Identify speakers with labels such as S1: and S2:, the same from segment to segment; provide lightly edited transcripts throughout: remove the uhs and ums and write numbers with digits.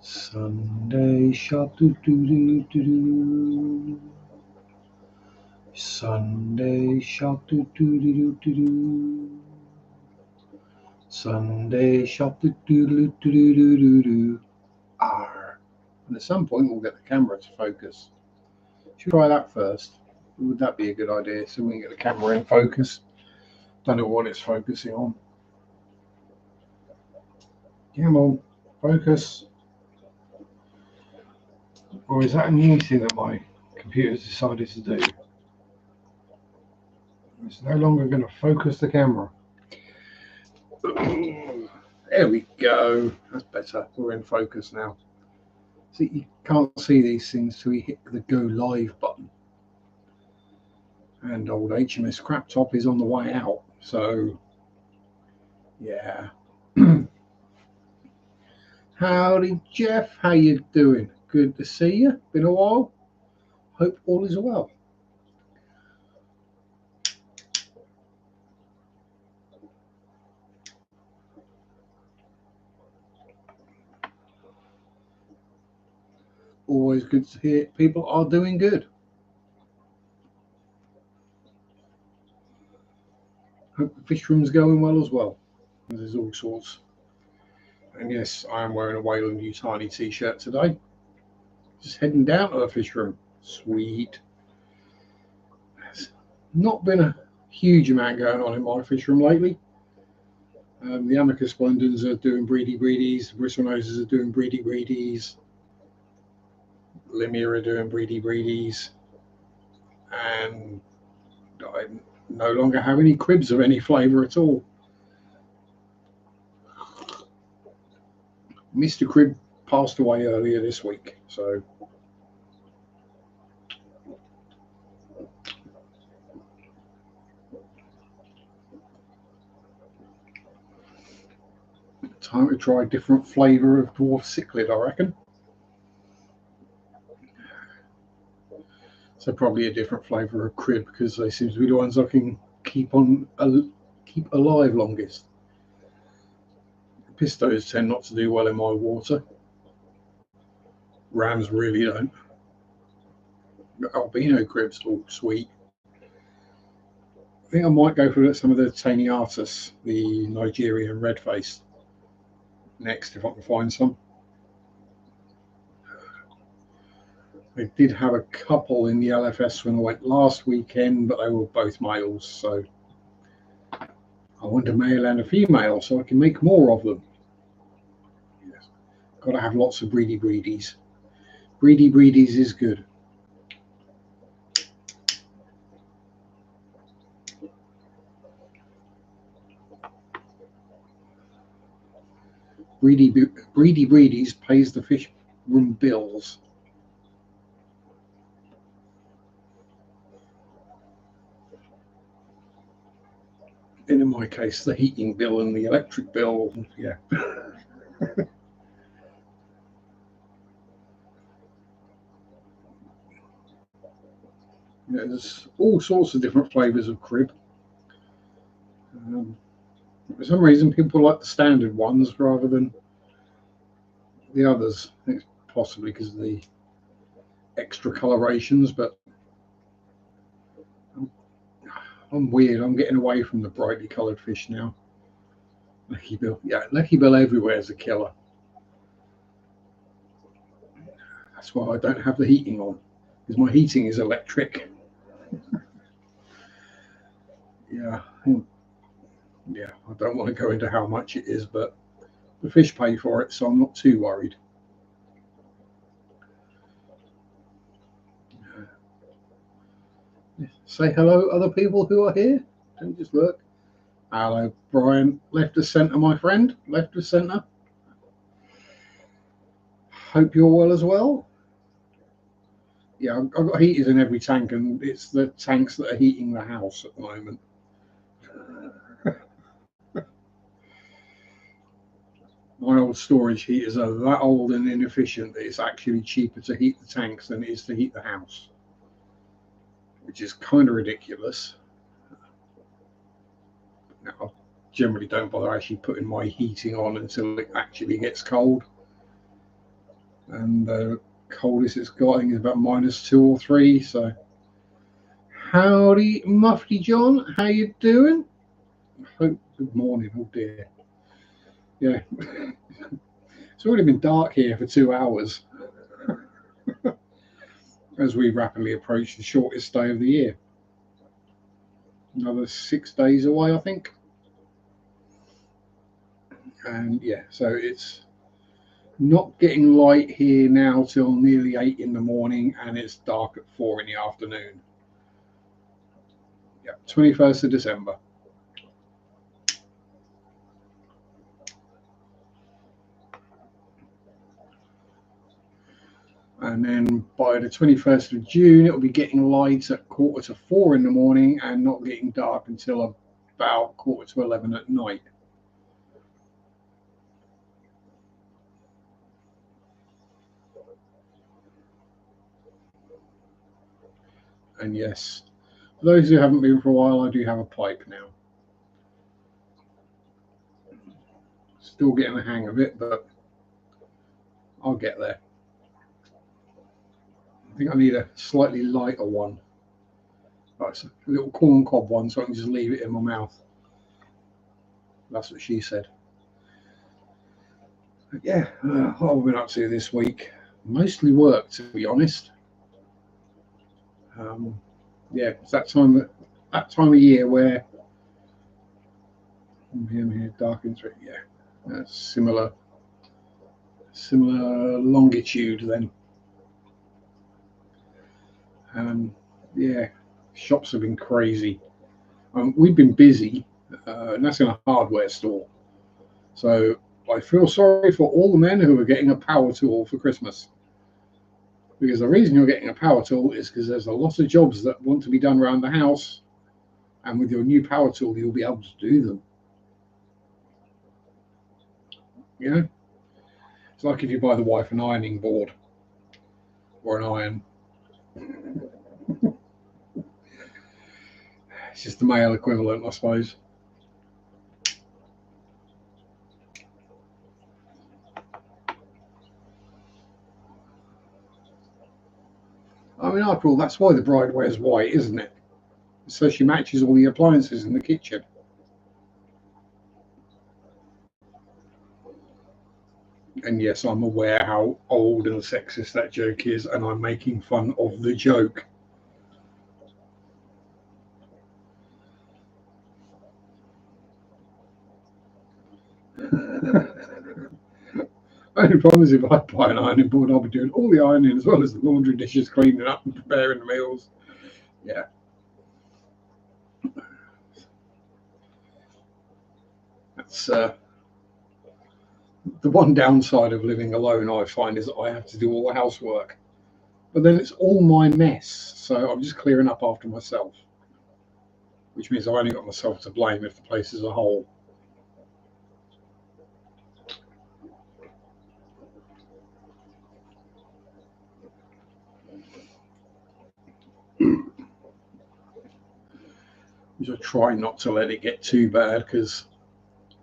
S1: Sunday shop, do do do do do. Sunday shop, do do do do do do. Sunday shop, do do do do do do do. R. And at some point we'll get the camera to focus. Should we try that first? Would that be a good idea? So we can get the camera in focus. Don't know what it's focusing on. Come on, focus. Or is that a new thing that my computer's decided to do? It's no longer going to focus the camera. There we go. That's better. We're in focus now. See, you can't see these things till you hit the go live button. And old HMS Crap Top is on the way out. So, yeah. Howdy, Jeff. How you doing? Good to see you. Been a while. Hope all is well. Always good to hear people are doing good. Hope the fish room's going well as well. There's all sorts. And yes, I am wearing a Wayland Utani t-shirt today. Just heading down to the fish room. Sweet. There's not been a huge amount going on in my fish room lately. The Amicus Splendens are doing breedies. The Bristlenoses are doing breedies. Limia are doing breedies. And I no longer have any cribs of any flavour at all. Mr. Crib passed away earlier this week, so time to try a different flavour of dwarf cichlid, I reckon. So probably a different flavour of crib, because they seem to be the ones I can keep alive longest. Pistos tend not to do well in my water. Rams really don't. Albino cribs, all sweet. I think I might go for some of the Taeniatus, the Nigerian red face, next if I can find some. I did have a couple in the LFS when I went last weekend, but they were both males, so I want a male and a female so I can make more of them. Yes. Got to have lots of breedies. Breedies is good. Breedies pays the fish room bills. And in my case, the heating bill and the electric bill, yeah. There's all sorts of different flavours of crib. For some reason, people like the standard ones rather than the others. I think it's possibly because of the extra colorations, but I'm weird. I'm getting away from the brightly coloured fish now. Lecky bill, yeah, Lecky bill everywhere is a killer. That's why I don't have the heating on, because my heating is electric. Yeah, I don't want to go into how much it is, but the fish pay for it, so I'm not too worried. Say hello, other people who are here. Don't just look. Hello, Brian. Left of centre, my friend. Left of centre. Hope you're well as well. Yeah, I've got heaters in every tank, and it's the tanks that are heating the house at the moment. My old storage heaters are that old and inefficient that it's actually cheaper to heat the tanks than it is to heat the house, which is kind of ridiculous. Now, I generally don't bother actually putting my heating on until it actually gets cold. And the coldest it's got, I think, is about -2 or 3. So, howdy, Muffy John. How you doing? Hope good morning. Oh dear. Yeah, it's already been dark here for 2 hours as we rapidly approach the shortest day of the year. Another 6 days away, I think. And yeah, so it's not getting light here now till nearly 8 in the morning, and it's dark at 4 in the afternoon. Yeah, 21st of December. And then by the 21st of June, it'll be getting light at 1:45 in the morning and not getting dark until about 10:45 at night. And yes, for those who haven't been for a while, I do have a pipe now. Still getting the hang of it, but I'll get there. I think I need a slightly lighter one. Like a little corn cob one, so I can just leave it in my mouth. That's what she said. But yeah, what have I been up to this week? Mostly work, to be honest. Yeah, it's that time of year where I'm here dark through. Yeah, similar longitude then. Yeah, shops have been crazy. We've been busy, and that's in a hardware store. So I feel sorry for all the men who are getting a power tool for Christmas. Because the reason you're getting a power tool is because there's a lot of jobs that want to be done around the house, and with your new power tool, you'll be able to do them. You know, it's like if you buy the wife an ironing board or an iron. It's just the male equivalent, I suppose. I mean, after all, that's why the bride wears white, isn't it? So she matches all the appliances in the kitchen. And yes, I'm aware how old and sexist that joke is, and I'm making fun of the joke. Only problem is if I buy an ironing board, I'll be doing all the ironing as well as the laundry, dishes, cleaning up and preparing the meals. Yeah. That's the one downside of living alone, I find, is that I have to do all the housework. But then it's all my mess, so I'm just clearing up after myself. Which means I've only got myself to blame if the place is a whole. Which I try not to let it get too bad, because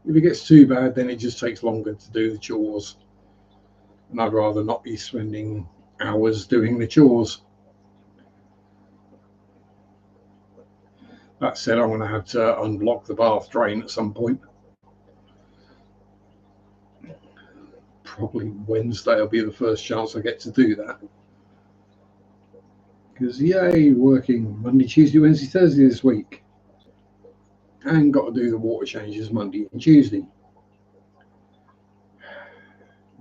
S1: if it gets too bad, then it just takes longer to do the chores. And I'd rather not be spending hours doing the chores. That said, I'm going to have to unblock the bath drain at some point. Probably Wednesday will be the first chance I get to do that. Because, yay, working Monday, Tuesday, Wednesday, Thursday this week. And got to do the water changes Monday and Tuesday.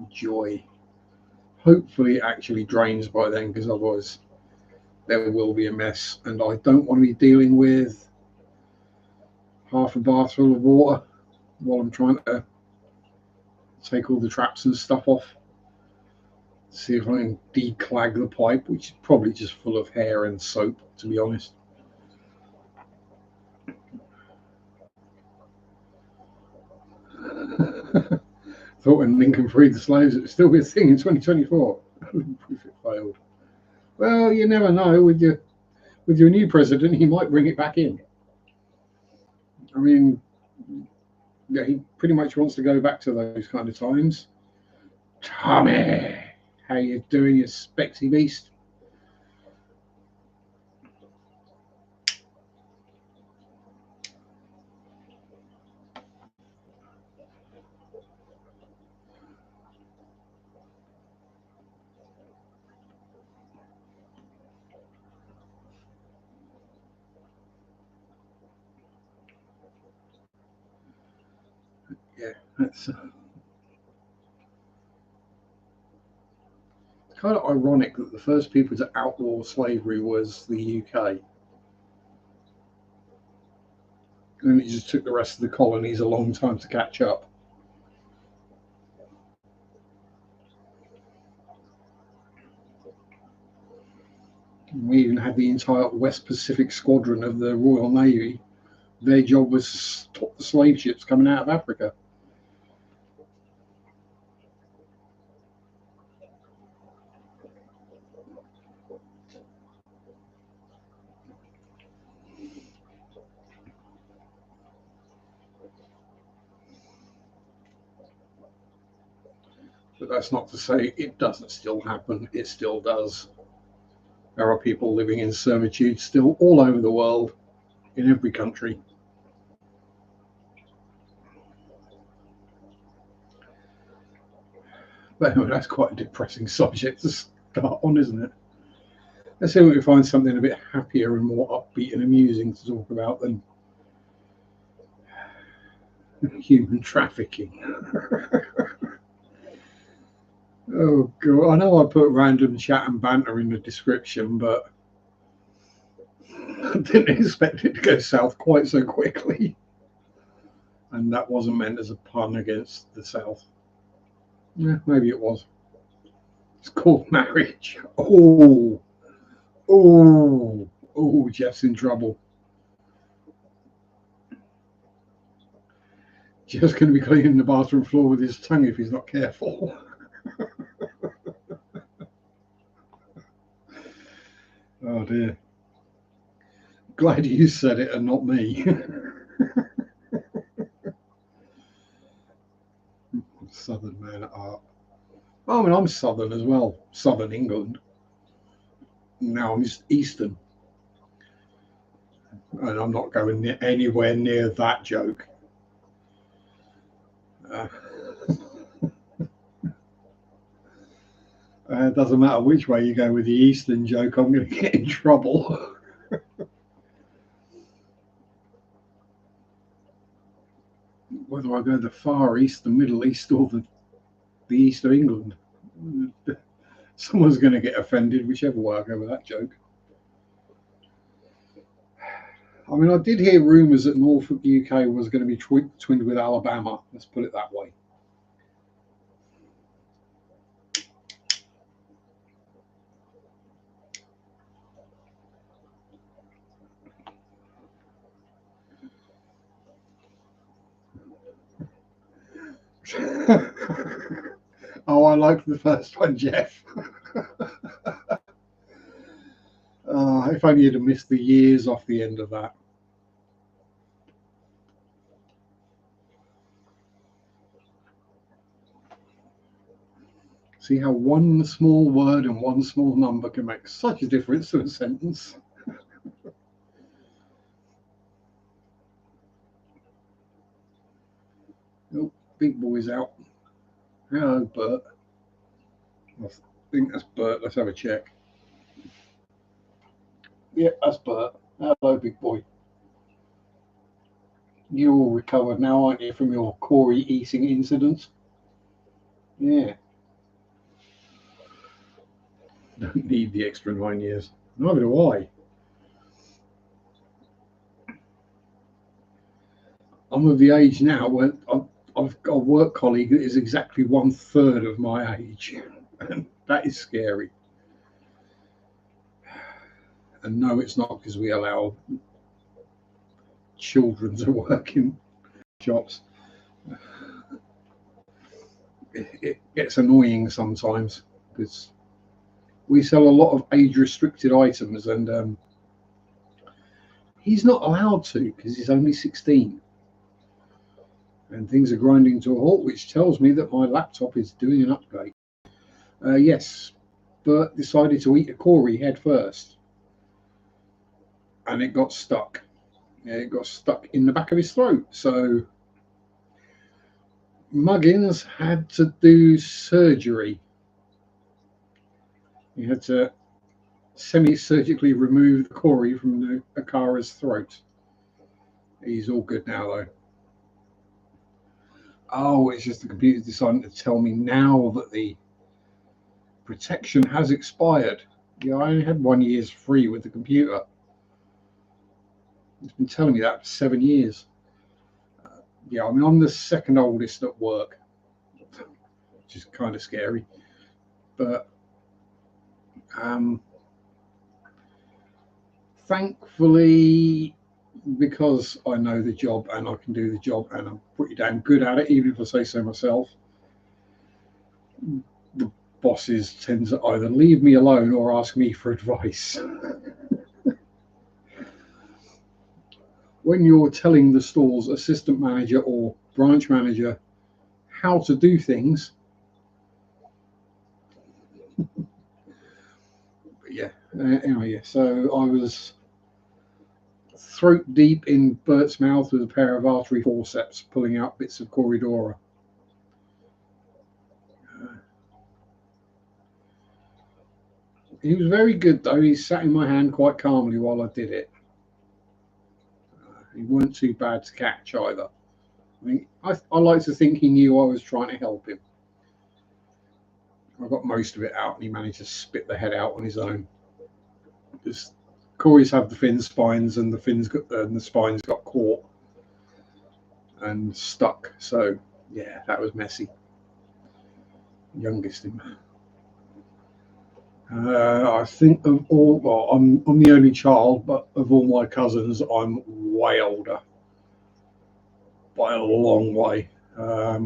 S1: Joy. Hopefully it actually drains by then, because otherwise there will be a mess. And I don't want to be dealing with half a bath full of water while I'm trying to take all the traps and stuff off. See if I can declag the pipe, which is probably just full of hair and soap, to be honest. Thought when Lincoln freed the slaves it would still be a thing in 2024. Proof it failed. Well, you never know. With your new president, he might bring it back in. I mean, Yeah, he pretty much wants to go back to those kind of times. Tommy, how you doing, you spexy beast? Yeah, that's kind of ironic that the first people to outlaw slavery was the UK. And it just took the rest of the colonies a long time to catch up. We even had the entire West Pacific Squadron of the Royal Navy. Their job was to stop the slave ships coming out of Africa. But that's not to say it doesn't still happen. It still does. There are people living in servitude still all over the world, in every country. But anyway, that's quite a depressing subject to start on, isn't it? Let's see if we can find something a bit happier and more upbeat and amusing to talk about than human trafficking. Oh god, I know I put random chat and banter in the description, but I didn't expect it to go south quite so quickly. And that wasn't meant as a pun against the South. Yeah, maybe it was. It's called marriage. Oh, Jeff's in trouble. Jeff's going to be cleaning the bathroom floor with his tongue if he's not careful. Oh dear. Glad you said it and not me. Southern man at heart. Oh, I mean, I'm Southern as well. Southern England. Now I'm just Eastern. And I'm not going anywhere near that joke. It doesn't matter which way you go with the Eastern joke, I'm going to get in trouble. Whether I go the Far East, the Middle East, or the East of England, someone's going to get offended whichever way I go with that joke. I mean, I did hear rumours that Norfolk, UK was going to be twinned with Alabama. Let's put it that way. Oh, I liked the first one, Jeff. If only you'd have missed the years off the end of that. See how one small word and one small number can make such a difference to a sentence. Oh, big boy's out. Hello, Bert. I think that's Bert. Let's have a check. Yeah, that's Bert. Hello, big boy. You're all recovered now, aren't you, from your Corey eating incident? Yeah. Don't need the extra 9 years. Neither do I. I'm of the age now where I've got a work colleague that is exactly 1/3 of my age. And that is scary. And no, it's not because we allow children to work in shops. It gets annoying sometimes because we sell a lot of age-restricted items, and he's not allowed to because he's only 16. and things are grinding to a halt, which tells me that my laptop is doing an update. Yes, Bert decided to eat a Corey head first, and it got stuck. Yeah, it got stuck in the back of his throat. So Muggins had to do surgery. He had to semi-surgically remove the Corey from the Akara's throat. He's all good now, though. Oh, it's just the computer's deciding to tell me now that the protection has expired. Yeah, I only had 1 year's free with the computer. It's been telling me that for 7 years. Yeah, I mean, I'm the second oldest at work, which is kind of scary. But thankfully, because I know the job and I can do the job and I'm pretty damn good at it, even if I say so myself, the bosses tend to either leave me alone or ask me for advice. When you're telling the store's assistant manager or branch manager how to do things, yeah, anyway, yeah. So I was throat deep in Bert's mouth with a pair of artery forceps pulling out bits of corridora. He was very good, though. He sat in my hand quite calmly while I did it. He weren't too bad to catch either. I mean, I like to think he knew I was trying to help him. I got most of it out, and he managed to spit the head out on his own. Because Corys have the fin spines, and the spines got caught and stuck. So yeah, that was messy. Youngest him. I think of all, well, I'm the only child, but of all my cousins, I'm way older by a long way. I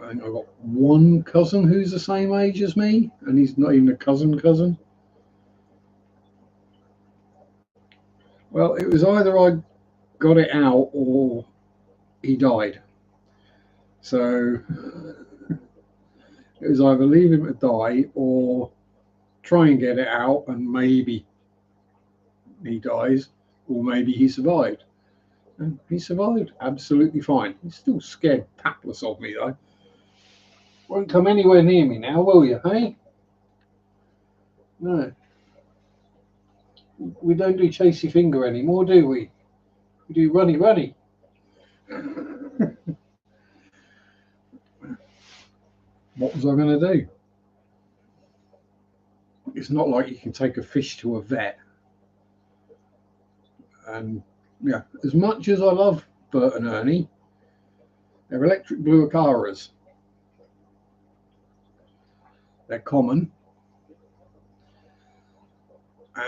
S1: think I've got one cousin who's the same age as me, and he's not even a cousin. Well, it was either I got it out or he died. So it was either leave him to die or try and get it out and maybe he dies or maybe he survived. And he survived absolutely fine. He's still scared papless of me, though. Won't come anywhere near me now, will you, hey? No. We don't do chase your finger anymore, do we? We do runny. What was I going to do? It's not like you can take a fish to a vet. And yeah, as much as I love Bert and Ernie, they're electric blue Akaras. They're common.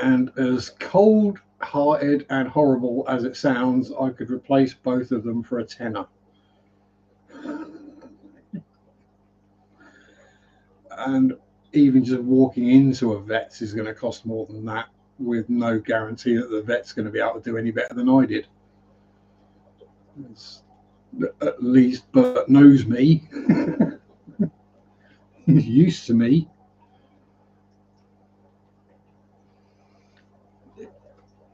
S1: And as cold-hearted and horrible as it sounds, I could replace both of them for a tenner. And even just walking into a vet's is going to cost more than that, with no guarantee that the vet's going to be able to do any better than I did. At least Bert knows me. He's used to me.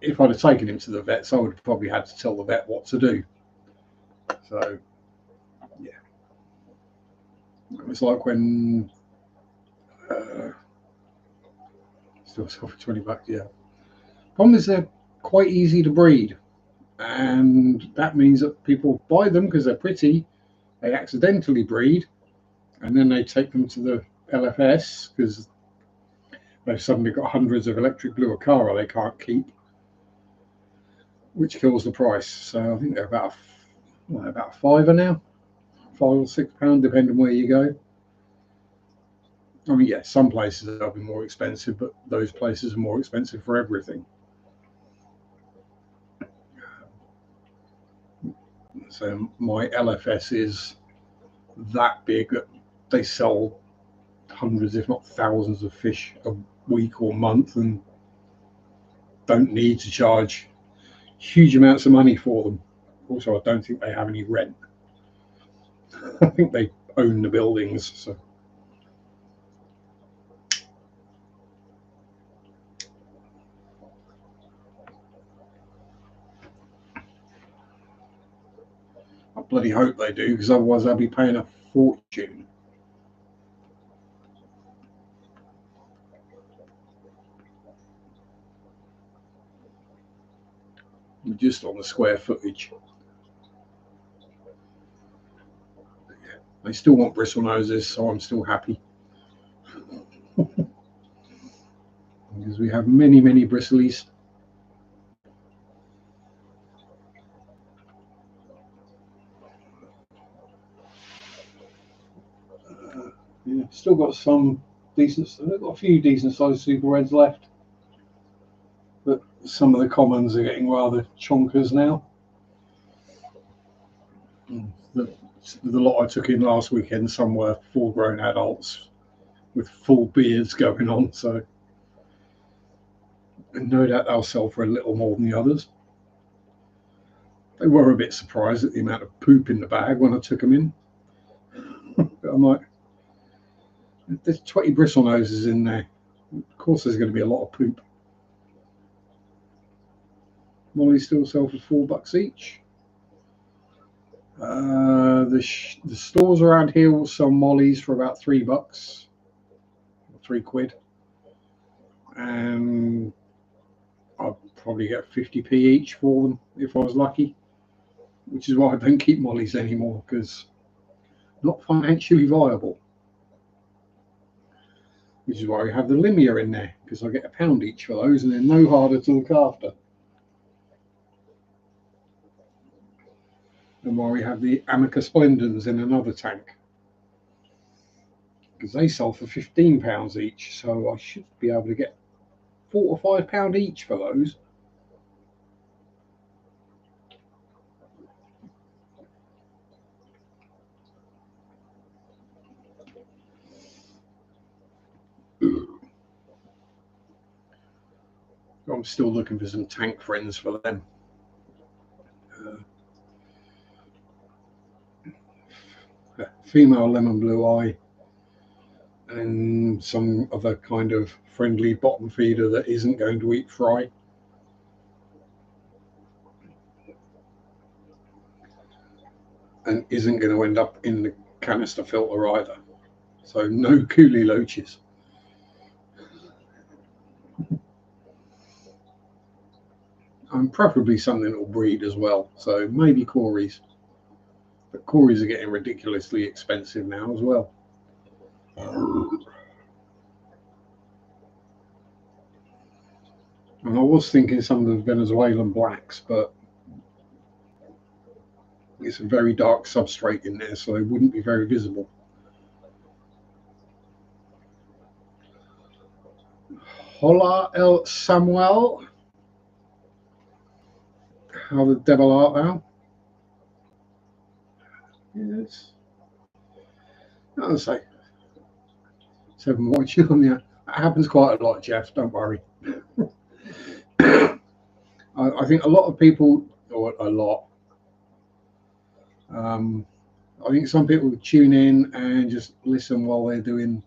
S1: If I'd have taken him to the vets, I would have probably had to tell the vet what to do. So, yeah. It was like when still sell for $20, yeah. Problem is they're quite easy to breed, and that means that people buy them because they're pretty, they accidentally breed, and then they take them to the LFS because they've suddenly got hundreds of electric blue Akara they can't keep, which kills the price. So I think they're about a fiver now, £5 or £6, depending where you go. I mean, yeah, some places they'll be more expensive, but those places are more expensive for everything. So my LFS is that big that they sell hundreds, if not thousands, of fish a week or month, and don't need to charge huge amounts of money for them. Also, I don't think they have any rent. I think they own the buildings. So. I bloody hope they do, because otherwise they'll be paying a fortune. Just on the square footage. They still want bristle noses, so I'm still happy. Because we have many, many bristlies. Yeah, still got some decent, I've got a few decent sized super reds left. But some of the commons are getting rather chonkers now. The lot I took in last weekend, some were full grown adults with full beards going on, so and no doubt they'll sell for a little more than the others. They were a bit surprised at the amount of poop in the bag when I took them in. I'm like, there's 20 bristle noses in there. Of course there's going to be a lot of poop. Mollies still sell for $4 each. The stores around here will sell mollies for about $3, £3, and I'd probably get 50p each for them if I was lucky, which is why I don't keep mollies anymore, because not financially viable. Which is why we have the Limia in there, because I get £1 each for those, and they're no harder to look after. And why we have the Amica Splendens in another tank, because they sell for £15 each, so I should be able to get £4 or £5 each for those. I'm still looking for some tank friends for them. Female lemon blue eye, and some other kind of friendly bottom feeder that isn't going to eat fry. And isn't going to end up in the canister filter either. So no coolie loaches. And preferably something that will breed as well. So maybe Corys. But Corys are getting ridiculously expensive now as well. And I was thinking some of the Venezuelan blacks, but it's a very dark substrate in there, so they wouldn't be very visible. Hola, El Samuel. How the devil art thou? Yes. I'll say 7 watching on there. That happens quite a lot, Jeff. Don't worry. I think a lot of people, or a lot. I think some people tune in and just listen while they're doing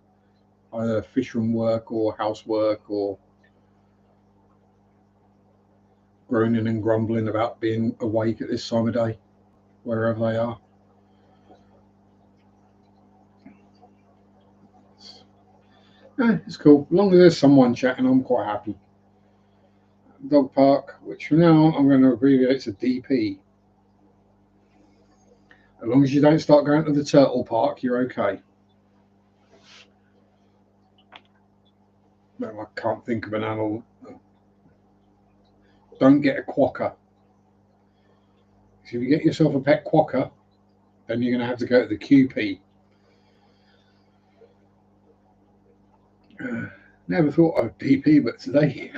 S1: either fisherman work or housework, or groaning and grumbling about being awake at this time of day, wherever they are. It's cool. As long as there's someone chatting, I'm quite happy. Dog park, which from now on I'm going to abbreviate to DP. As long as you don't start going to the turtle park, you're okay. No, I can't think of an animal. Don't get a quokka. If you get yourself a pet quokka, then you're going to have to go to the QP. Never thought of DP, but today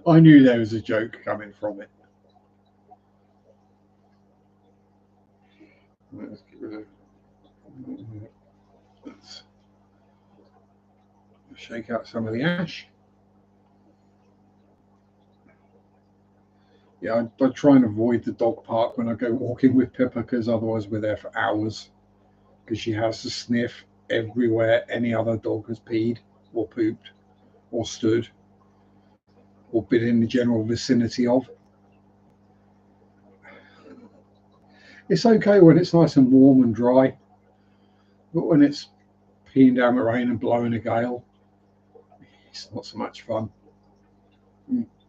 S1: I knew there was a joke coming from it. Let's get rid of. Let's shake out some of the ash. Yeah, I try and avoid the dog park when I go walking with Pippa because otherwise we're there for hours because she has to sniff everywhere any other dog has peed or pooped or stood or been in the general vicinity of. It's okay when it's nice and warm and dry, but when it's peeing down the rain and blowing a gale, it's not so much fun.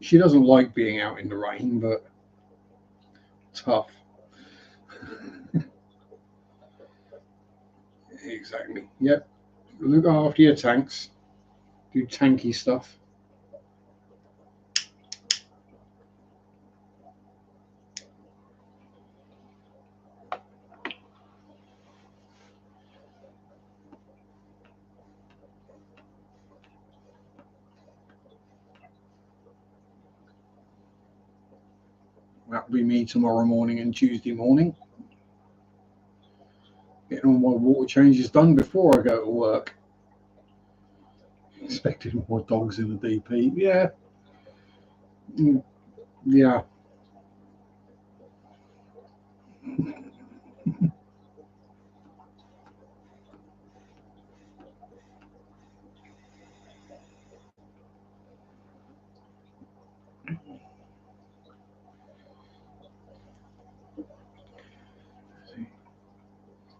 S1: She doesn't like being out in the rain, but tough. Exactly. Yep. Look after your tanks. Do tanky stuff. That'll be me tomorrow morning and Tuesday morning. Getting all my water changes done before I go to work. Expecting more dogs in the DP. Yeah. Yeah.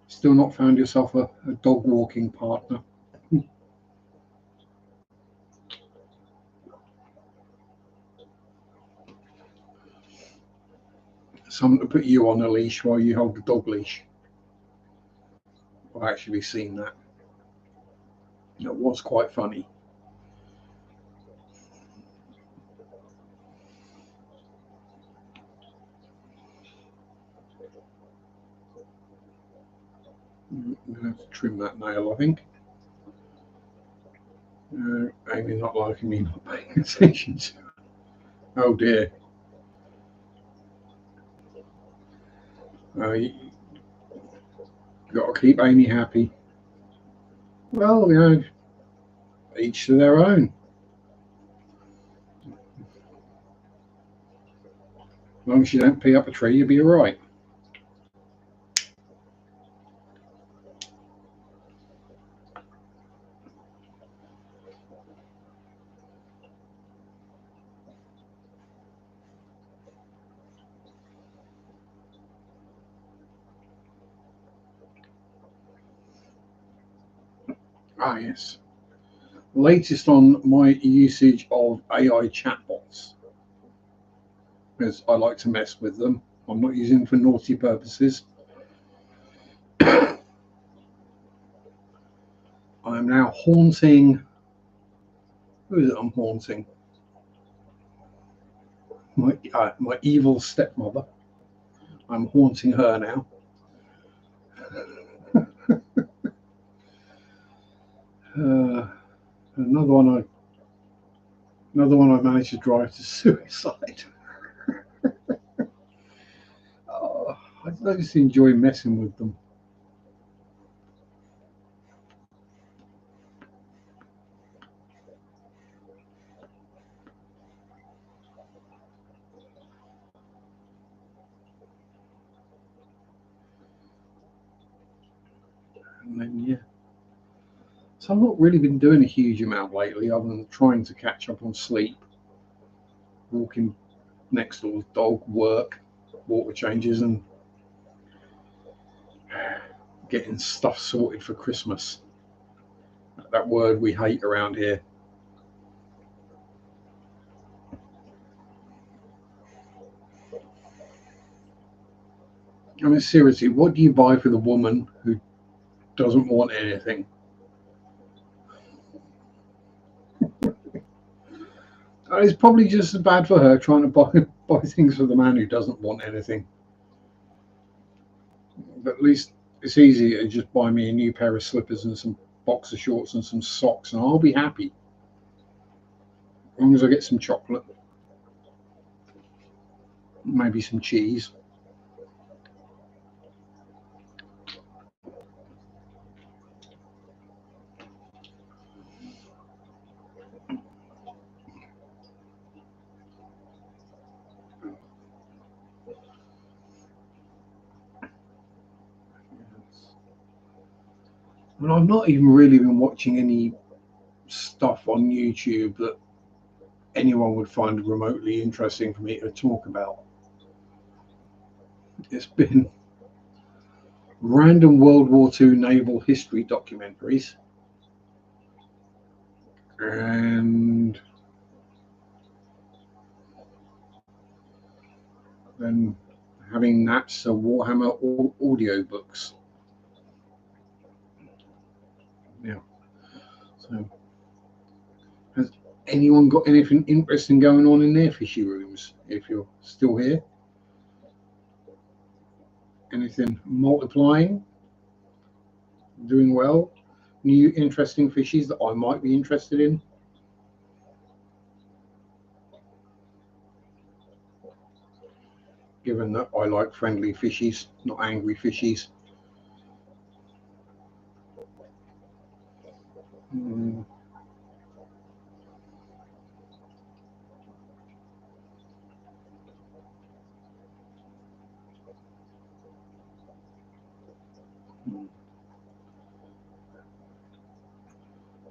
S1: Still not found yourself a dog walking partner. Someone to put you on a leash while you hold the dog leash. I've actually seen that. It was quite funny. I'm going to have to trim that nail, I think. Amy's not liking me not paying attention to. Oh dear. You got to keep Amy happy. Well, each to their own. As long as you don't pee up a tree, you'll be all right. Ah, yes. Latest on my usage of AI chatbots, because I like to mess with them. I'm not using them for naughty purposes. I am now haunting. Who is it I'm haunting? My evil stepmother. I'm haunting her now. Another one I managed to drive to suicide. Oh, I just enjoy messing with them. And then yeah. So I've not really been doing a huge amount lately, other than trying to catch up on sleep, walking next door with dog, work, water changes, and getting stuff sorted for Christmas. That word we hate around here. I mean, seriously, what do you buy for the woman who doesn't want anything? It's probably just as bad for her trying to buy things for the man who doesn't want anything. But at least it's easy to just buy me a new pair of slippers and some boxer shorts and some socks, and I'll be happy. As long as I get some chocolate, maybe some cheese. And I've not even really been watching any stuff on YouTube that anyone would find remotely interesting for me to talk about. It's been random World War II naval history documentaries and then having Nat's Warhammer audio books. Yeah. So, has anyone got anything interesting going on in their fishy rooms? If you're still here, anything multiplying, doing well, new interesting fishies that I might be interested in? Given that I like friendly fishies, not angry fishies. Mm.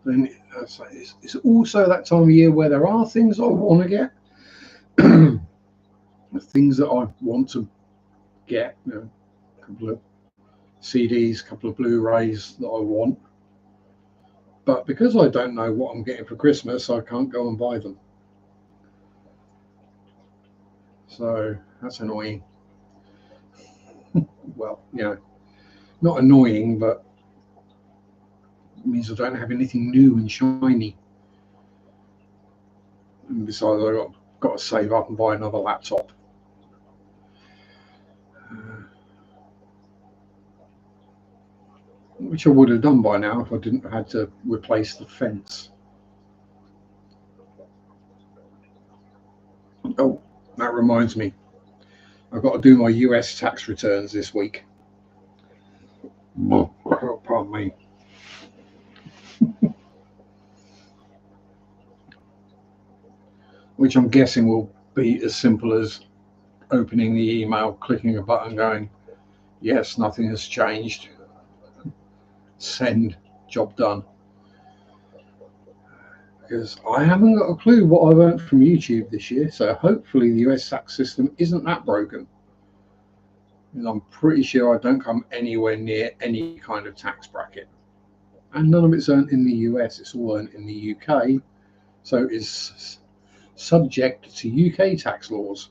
S1: Then it's also that time of year where there are things I want to get, things that I want to get, a couple of CDs, a couple of Blu-rays that I want. But because I don't know what I'm getting for Christmas, I can't go and buy them. So that's annoying. Well, not annoying, but it means I don't have anything new and shiny. And besides, I've got to save up and buy another laptop. Which I would have done by now if I didn't have had to replace the fence. Oh, that reminds me. I've got to do my US tax returns this week. Oh, pardon me. Which I'm guessing will be as simple as opening the email, clicking a button, going, yes, nothing has changed. Send, job done. Because I haven't got a clue what I've earned from YouTube this year, so hopefully the US tax system isn't that broken. And I'm pretty sure I don't come anywhere near any kind of tax bracket. And none of it's earned in the US, it's all earned in the UK, so it's subject to UK tax laws.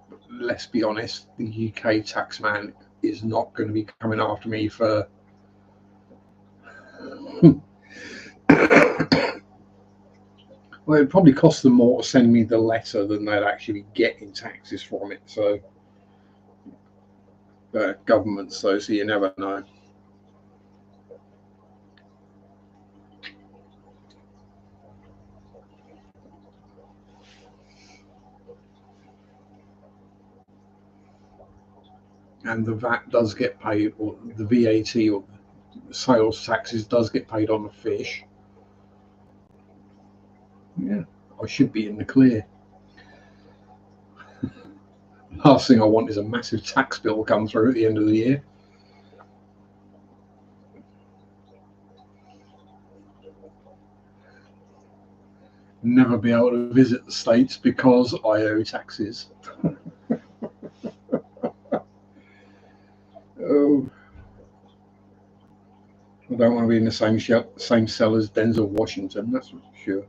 S1: But let's be honest, the UK taxman is not going to be coming after me for well, it'd probably cost them more to send me the letter than they'd actually get in taxes from it. So, government, so you never know. And the VAT does get paid, or the VAT or sales taxes does get paid on the fish. Yeah, I should be in the clear. Last thing I want is a massive tax bill come through at the end of the year. Never be able to visit the States because I owe taxes. Oh, I don't want to be in the same cell as Denzel Washington, that's for sure.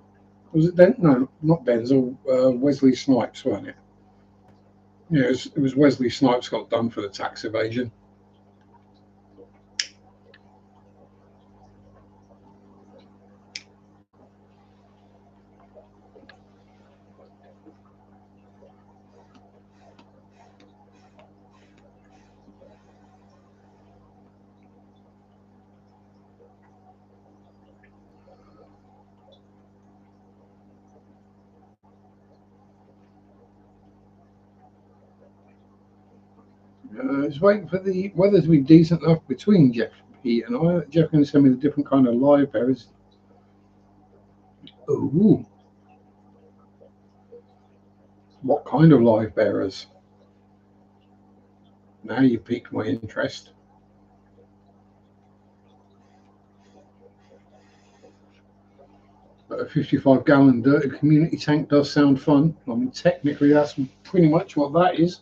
S1: Was it No, not Denzel. Wesley Snipes, wasn't it? Yeah, it was Wesley Snipes got done for the tax evasion. I was waiting for the weather to be decent enough between Jeff, Pete, and I. Jeff going to send me the different kind of live bearers. Oh, what kind of live bearers? Now you piqued my interest. But a 55-gallon dirty community tank does sound fun. I mean, technically, that's pretty much what that is.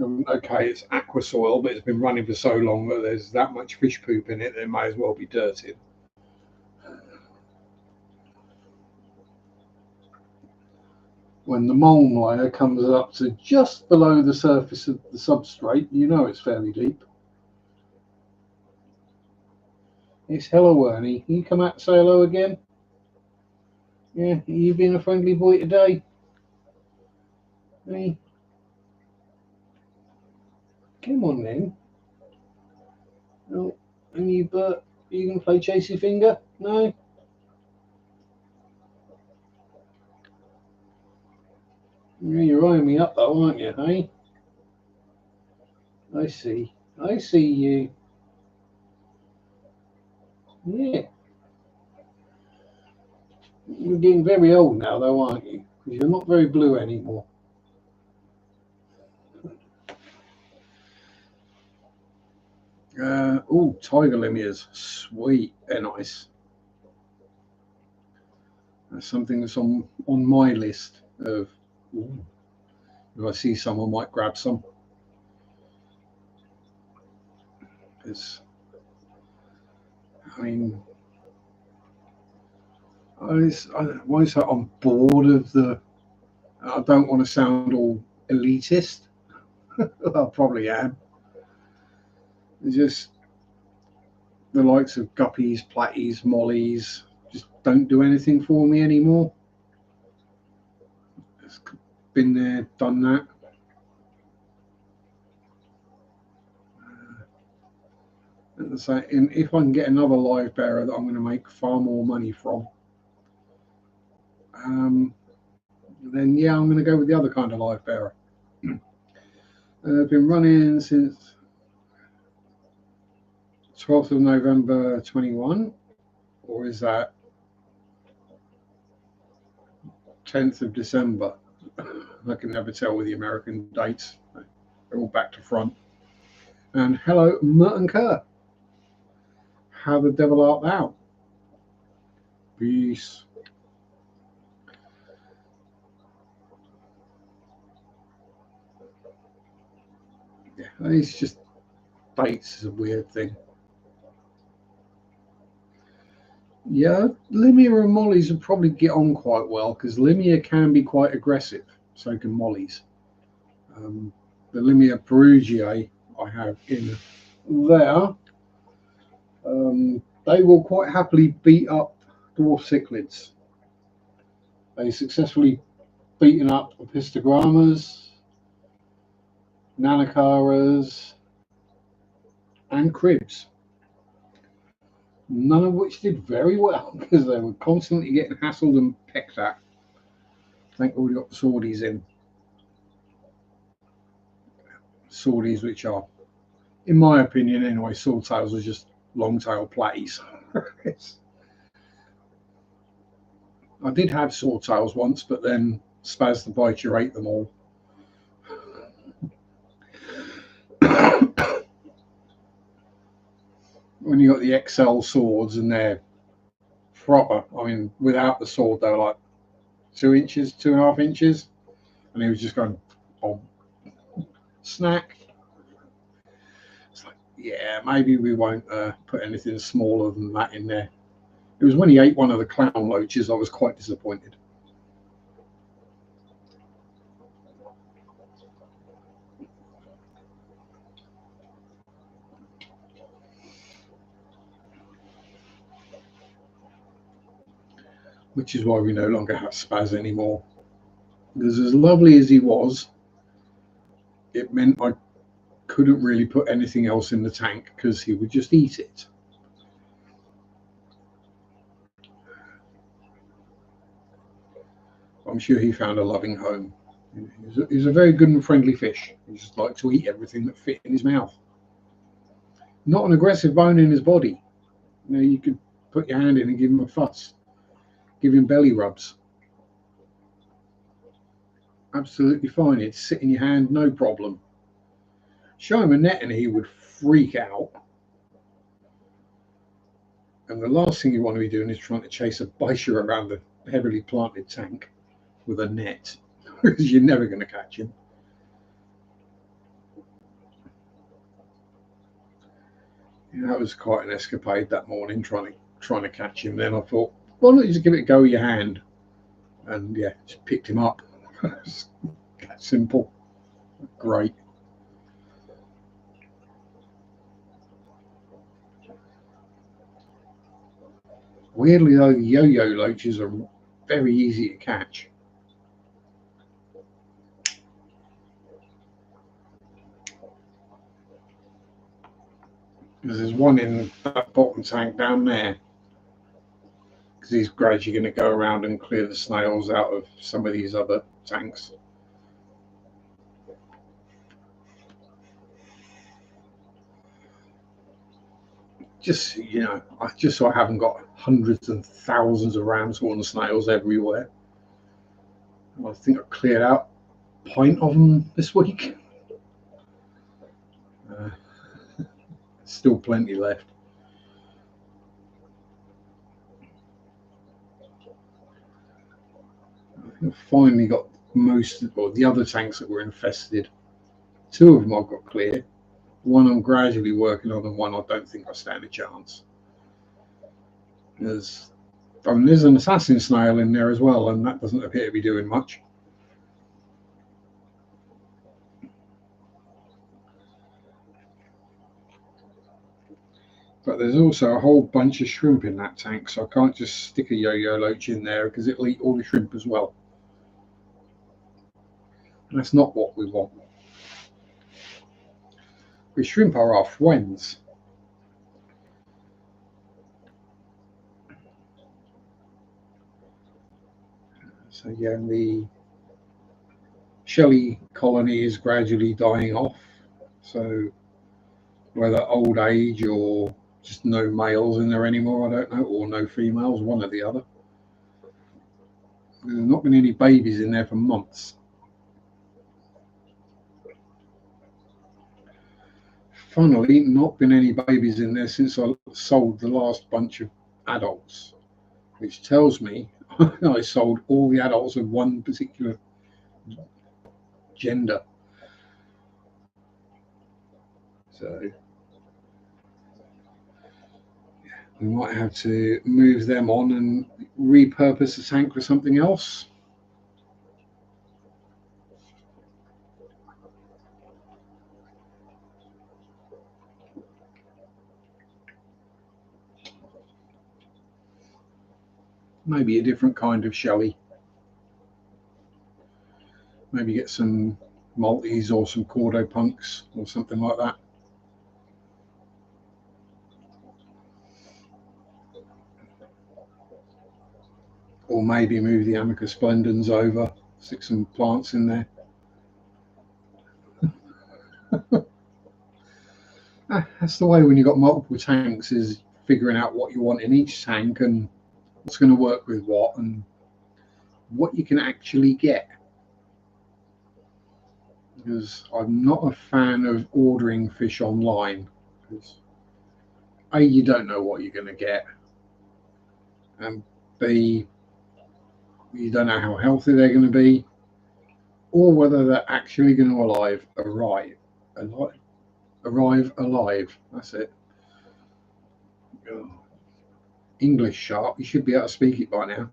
S1: Okay, it's aqua soil, but it's been running for so long that there's that much fish poop in it that it may as well be dirty. When the mulm layer comes up to just below the surface of the substrate, you know it's fairly deep. It's hello, Ernie. Can you come out and say hello again? Yeah, you been a friendly boy today? Hey. Come on then. Oh, and you, Bert, are you going to play Chasey Finger? No? You're eyeing me up though, aren't you, hey? I see. I see you. Yeah. You're getting very old now though, aren't you? Because you're not very blue anymore. Oh, tiger lemurs. Sweet. They're nice. That's something that's on my list of, ooh, if I see some, I might grab some. It's, I mean, why is that I'm bored of the, I don't want to sound all elitist. I probably am. It's just the likes of guppies, platties, mollies just don't do anything for me anymore. It's been there, done that. And if I can get another live bearer that I'm going to make far more money from, then yeah, I'm going to go with the other kind of live bearer. I've been running since 12th of November 21, or is that 10th of December? I can never tell with the American dates. They're all back to front. And hello, Merton Kerr. How the devil art thou? Peace. Yeah, it's just dates is a weird thing. Yeah, Limia and Mollies would probably get on quite well because Limia can be quite aggressive, so can Mollies. The Limia perugiae I have in there, they will quite happily beat up dwarf cichlids. They successfully beaten up opistogrammas, nanacaras, and cribs. None of which did very well because they were constantly getting hassled and pecked at. Thank God we got the swordies in. Swordies, which are, in my opinion anyway, swordtails are just long-tailed platties. I did have swordtails once, but then Spaz the Biter ate them all. When you got the XL swords and they're proper, I mean, without the sword, they're like 2 inches, 2.5 inches, and he was just going, oh, snack. It's like, yeah, maybe we won't put anything smaller than that in there. It was when he ate one of the clown loaches, I was quite disappointed. Which is why we no longer have Spaz anymore. Because as lovely as he was, it meant I couldn't really put anything else in the tank because he would just eat it. I'm sure he found a loving home. He's a very good and friendly fish. He just liked to eat everything that fit in his mouth. Not an aggressive bone in his body. You know, you could put your hand in and give him a fuss. Give him belly rubs. Absolutely fine. It'd sit in your hand, no problem. Show him a net and he would freak out. And the last thing you want to be doing is trying to chase a bicher around the heavily planted tank with a net, because you're never going to catch him. Yeah, that was quite an escapade that morning, trying to catch him. Then I thought, why not just give it a go with your hand? And yeah, just picked him up. It's that simple. Great. Weirdly though, yo-yo loaches are very easy to catch. Because there's one in that bottom tank down there. Because he's gradually going to go around and clear the snails out of some of these other tanks. Just, you know, just so I haven't got hundreds and thousands of ram's horn snails everywhere. I think I cleared out a pint of them this week. Still plenty left. I think I've finally got most, or the other tanks that were infested. 2 of them I've got clear. One I'm gradually working on, and one I don't think I stand a chance. There's an assassin snail in there as well, and that doesn't appear to be doing much. But there's also a whole bunch of shrimp in that tank, so I can't just stick a yo-yo loach in there because it'll eat all the shrimp as well. And that's not what we want. The shrimp are our friends. So yeah, the Shelley colony is gradually dying off. So whether old age or just no males in there anymore, I don't know, or no females, one or the other. There's not been any babies in there for months. Funnily, not been any babies in there since I sold the last bunch of adults, which tells me I sold all the adults of one particular gender. So we might have to move them on and repurpose the tank for something else. Maybe a different kind of Shelley. Maybe get some Maltese or some Cordo punks or something like that. Or maybe move the Amica Splendens over, stick some plants in there. That's the way when you've got multiple tanks, is figuring out what you want in each tank and what's going to work with what and what you can actually get. Because I'm not a fan of ordering fish online, because A, you don't know what you're going to get, and B, you don't know how healthy they're going to be, or whether they're actually going to arrive alive. That's it. English Sharpe, you should be able to speak it by now.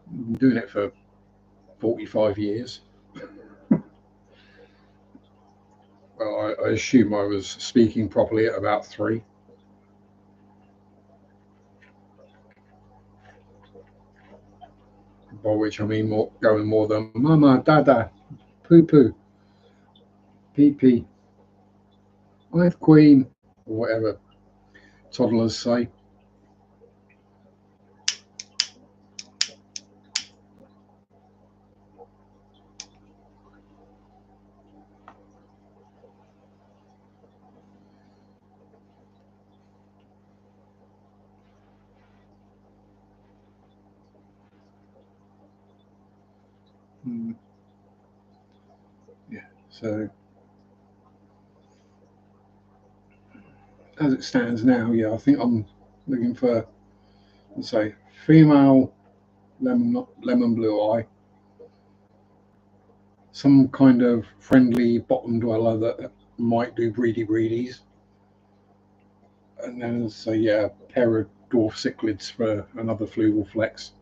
S1: I've been doing it for 45 years. Well, I assume I was speaking properly at about 3. By which I mean going more than mama, dada, poo poo, pee pee, I've queen, or whatever toddlers say. Yeah, so as it stands now, yeah, I think I'm looking for, let's say, female lemon blue eye, some kind of friendly bottom dweller that might do breedies, and then so yeah, a pair of dwarf cichlids for another fluval flex.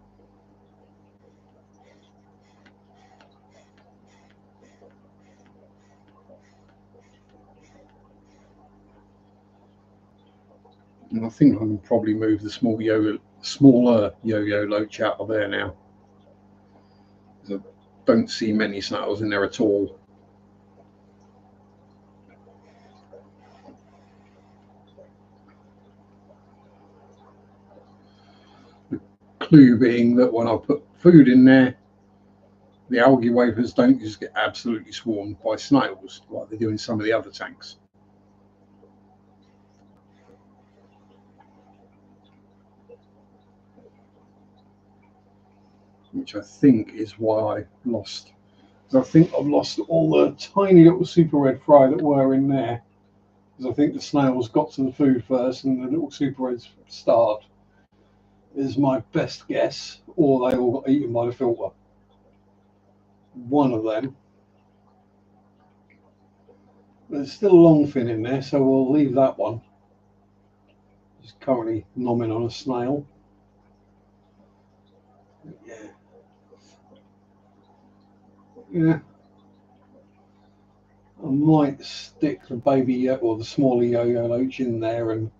S1: And I think I can probably move the smaller yo-yo loach out of there now. I don't see many snails in there at all. The clue being that when I put food in there, the algae wafers don't just get absolutely swarmed by snails like they do in some of the other tanks. Which I think is why I lost. I think I've lost all the tiny little super red fry that were in there. Because I think the snails got to the food first and the little super reds starved. Is my best guess, or they all got eaten by the filter. One of them. There's still a long fin in there, so we'll leave that one. It's currently nomming on a snail. Yeah. I might stick the baby or the smaller yo-yo loach in there and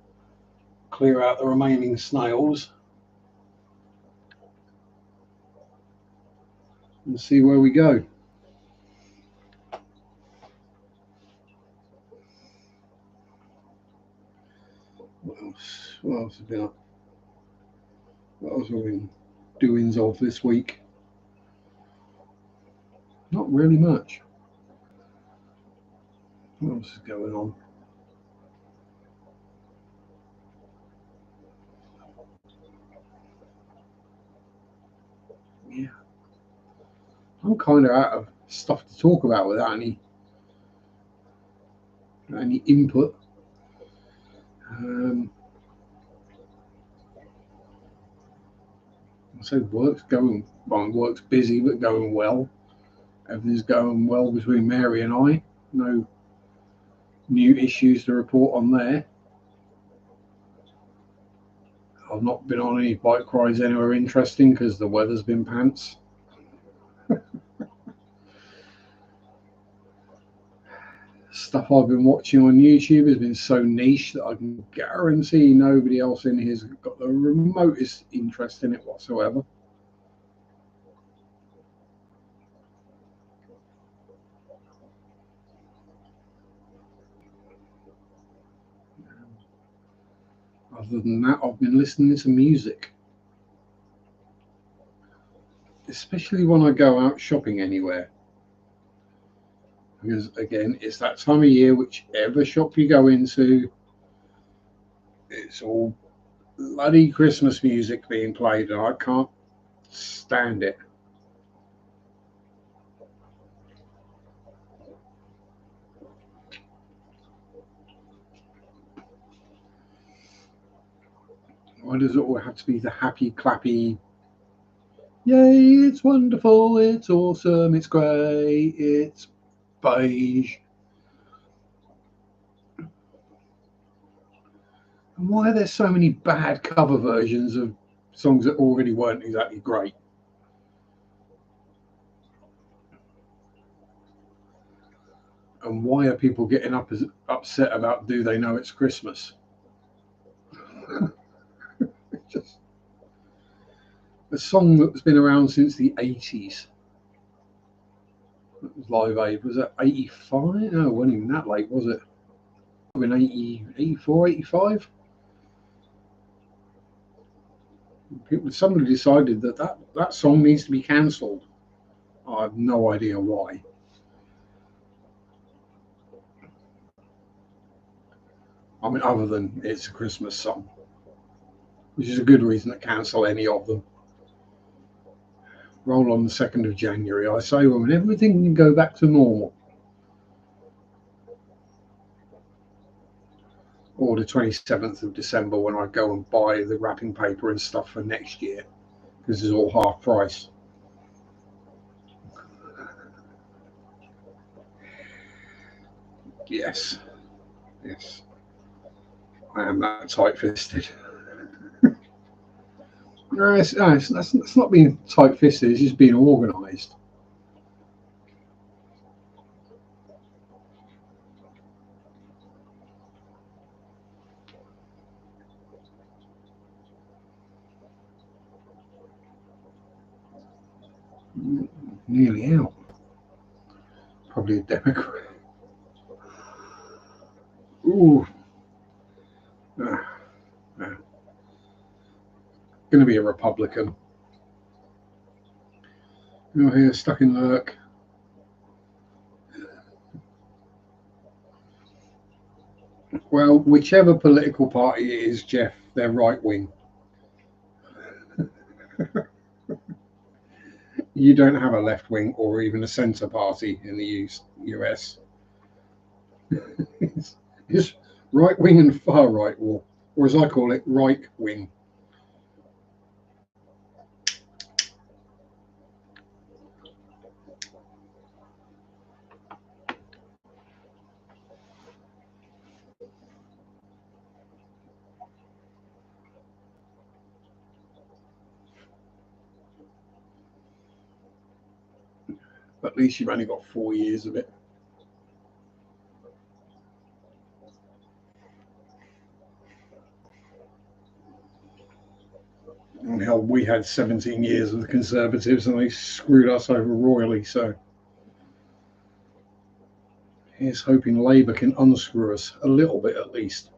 S1: clear out the remaining snails and see where we go. What else have been up? What else have we been doings of this week? Not really much. What else is going on? Yeah. I'm kind of out of stuff to talk about without any input. So work's going well, work's busy but going well. Everything's going well between Mary and I. No new issues to report on there. I've not been on any bike rides anywhere interesting because the weather's been pants. Stuff I've been watching on YouTube has been so niche that I can guarantee nobody else in here's got the remotest interest in it whatsoever. Other than that, I've been listening to music. Especially when I go out shopping anywhere. Because again, it's that time of year, whichever shop you go into, it's all bloody Christmas music being played, and I can't stand it. Why does it all have to be the happy, clappy, yay, it's wonderful, it's awesome, it's great, it's beige? And why are there so many bad cover versions of songs that already weren't exactly great? And why are people getting upset about Do They Know It's Christmas? Just a song that's been around since the 80s. That was Live Aid. Was it 85? No, it wasn't even that late, was it? In 80, 84, 85? Somebody decided that song needs to be cancelled. I have no idea why. I mean, other than it's a Christmas song, which is a good reason to cancel any of them. Roll on the 2nd of January, I say, when everything can go back to normal. or the 27th of December when I go and buy the wrapping paper and stuff for next year, because it's all half price. Yes, yes, I am that tight-fisted. No, that's not being tight-fisted, it's just being organised. Nearly out. Probably a Democrat. Ooh. Going to be a Republican. You're here stuck in lurk. Well, whichever political party it is, Jeff, they're right wing. You don't have a left wing or even a centre party in the US. It's right wing and far right, or as I call it, right wing. At least you've only got 4 years of it. And hell, we had 17 years of the Conservatives and they screwed us over royally, so here's hoping Labour can unscrew us a little bit at least.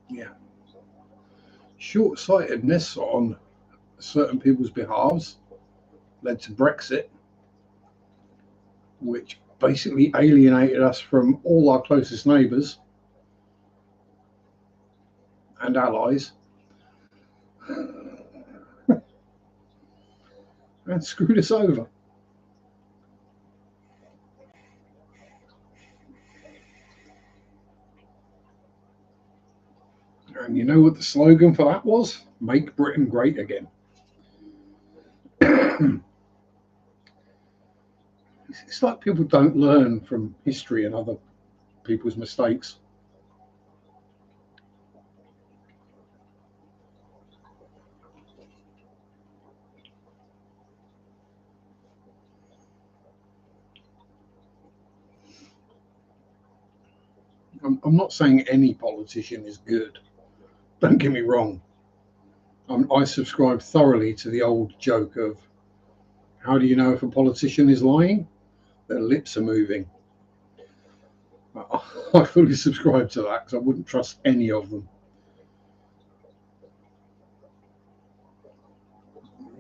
S1: Yeah. Short-sightedness on certain people's behalves led to Brexit, which basically alienated us from all our closest neighbours and allies and screwed us over. And you know what the slogan for that was? Make Britain great again. It's like people don't learn from history and other people's mistakes. I'm not saying any politician is good. Don't get me wrong. I subscribe thoroughly to the old joke of how do you know if a politician is lying? Their lips are moving. I fully subscribe to that because I wouldn't trust any of them.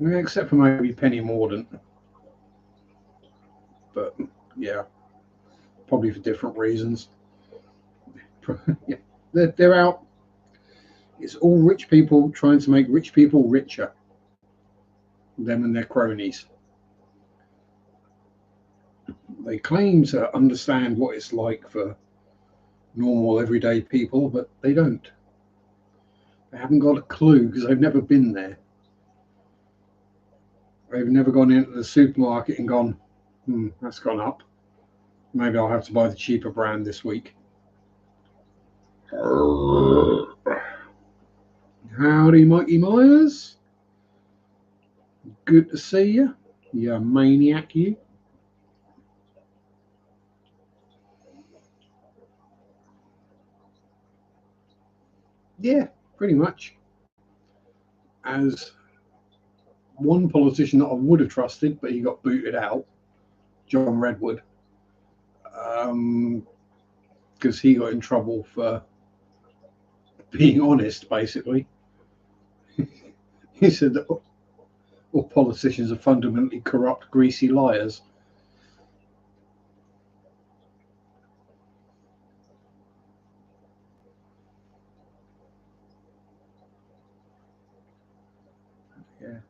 S1: Except for maybe Penny Mordaunt. But yeah, probably for different reasons. Yeah, they're out. It's all rich people trying to make rich people richer. Them and their cronies. They claim to understand what it's like for normal, everyday people, but they don't. They haven't got a clue because they've never been there. They've never gone into the supermarket and gone, that's gone up. Maybe I'll have to buy the cheaper brand this week. Howdy, Mikey Myers. Good to see you. You maniac, you. Yeah, pretty much. As one politician that I would have trusted, but he got booted out, John Redwood, because he got in trouble for being honest, basically. He said that all politicians are fundamentally corrupt, greasy liars.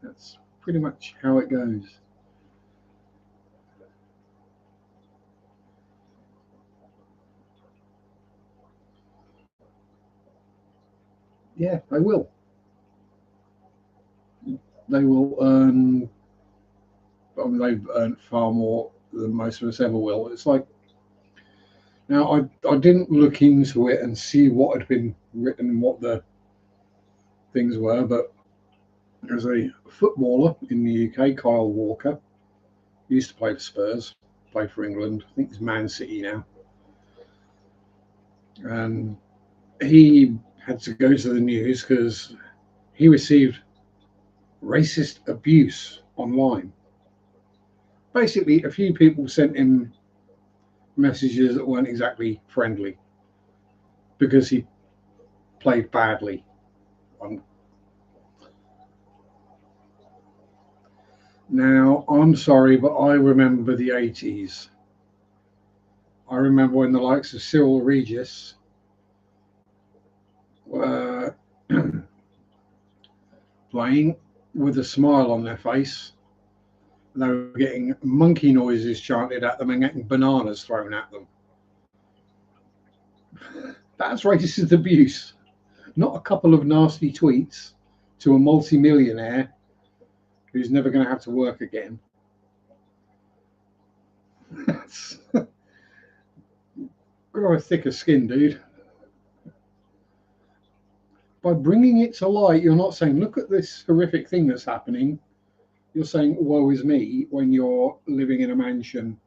S1: that's pretty much how it goes. Yeah, they will. They will earn. I mean, they've earned far more than most of us ever will. It's like now I didn't look into it and see what had been written and what the things were, but there's a footballer in the UK, Kyle Walker. He used to play for Spurs, play for England. I think he's Man City now, and he had to go to the news because he received racist abuse online. Basically, a few people sent him messages that weren't exactly friendly because he played badly. Now, I'm sorry, but I remember the 80s. I remember when the likes of Cyril Regis were playing with a smile on their face. They were getting monkey noises chanted at them and getting bananas thrown at them. That's racist abuse, not a couple of nasty tweets to a multi-millionaire who's never going to have to work again. That's got to have thicker skin, dude. By bringing it to light, you're not saying, look at this horrific thing that's happening. You're saying, woe is me, when you're living in a mansion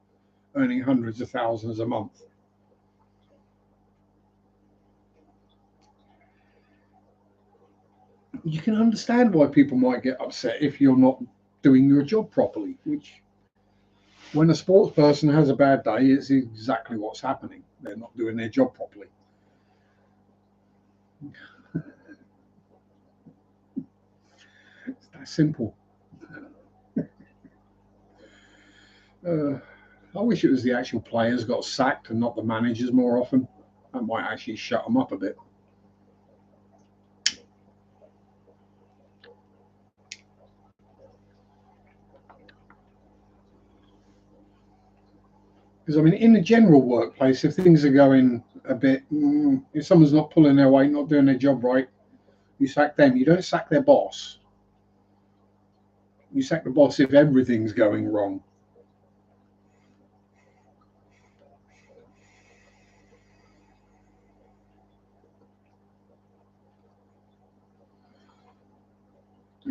S1: earning hundreds of thousands a month. You can understand why people might get upset if you're not doing your job properly, which when a sports person has a bad day, it's exactly what's happening. They're not doing their job properly. It's that simple. I wish it was the actual players got sacked and not the managers more often. That might actually shut them up a bit. Because I mean, in the general workplace, if things are going a bit, if someone's not pulling their weight, not doing their job right, you sack them. You don't sack their boss. You sack the boss if everything's going wrong.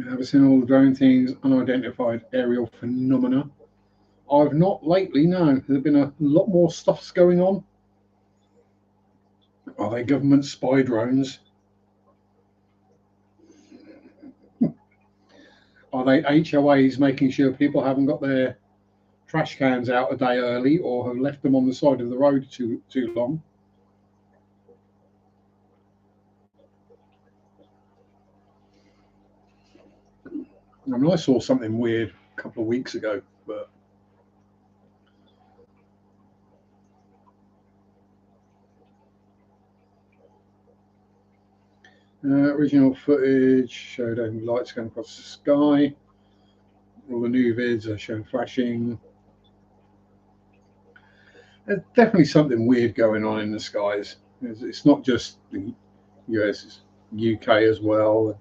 S1: Have you seen all the drone things, unidentified aerial phenomena? I've not lately, no. There's been a lot more stuffs going on. Are they government spy drones? Are they HOAs making sure people haven't got their trash cans out a day early or have left them on the side of the road too long? I mean, I saw something weird a couple of weeks ago, but original footage showed only lights going across the sky. All the new vids are showing flashing. There's definitely something weird going on in the skies. It's not just the US, it's UK as well.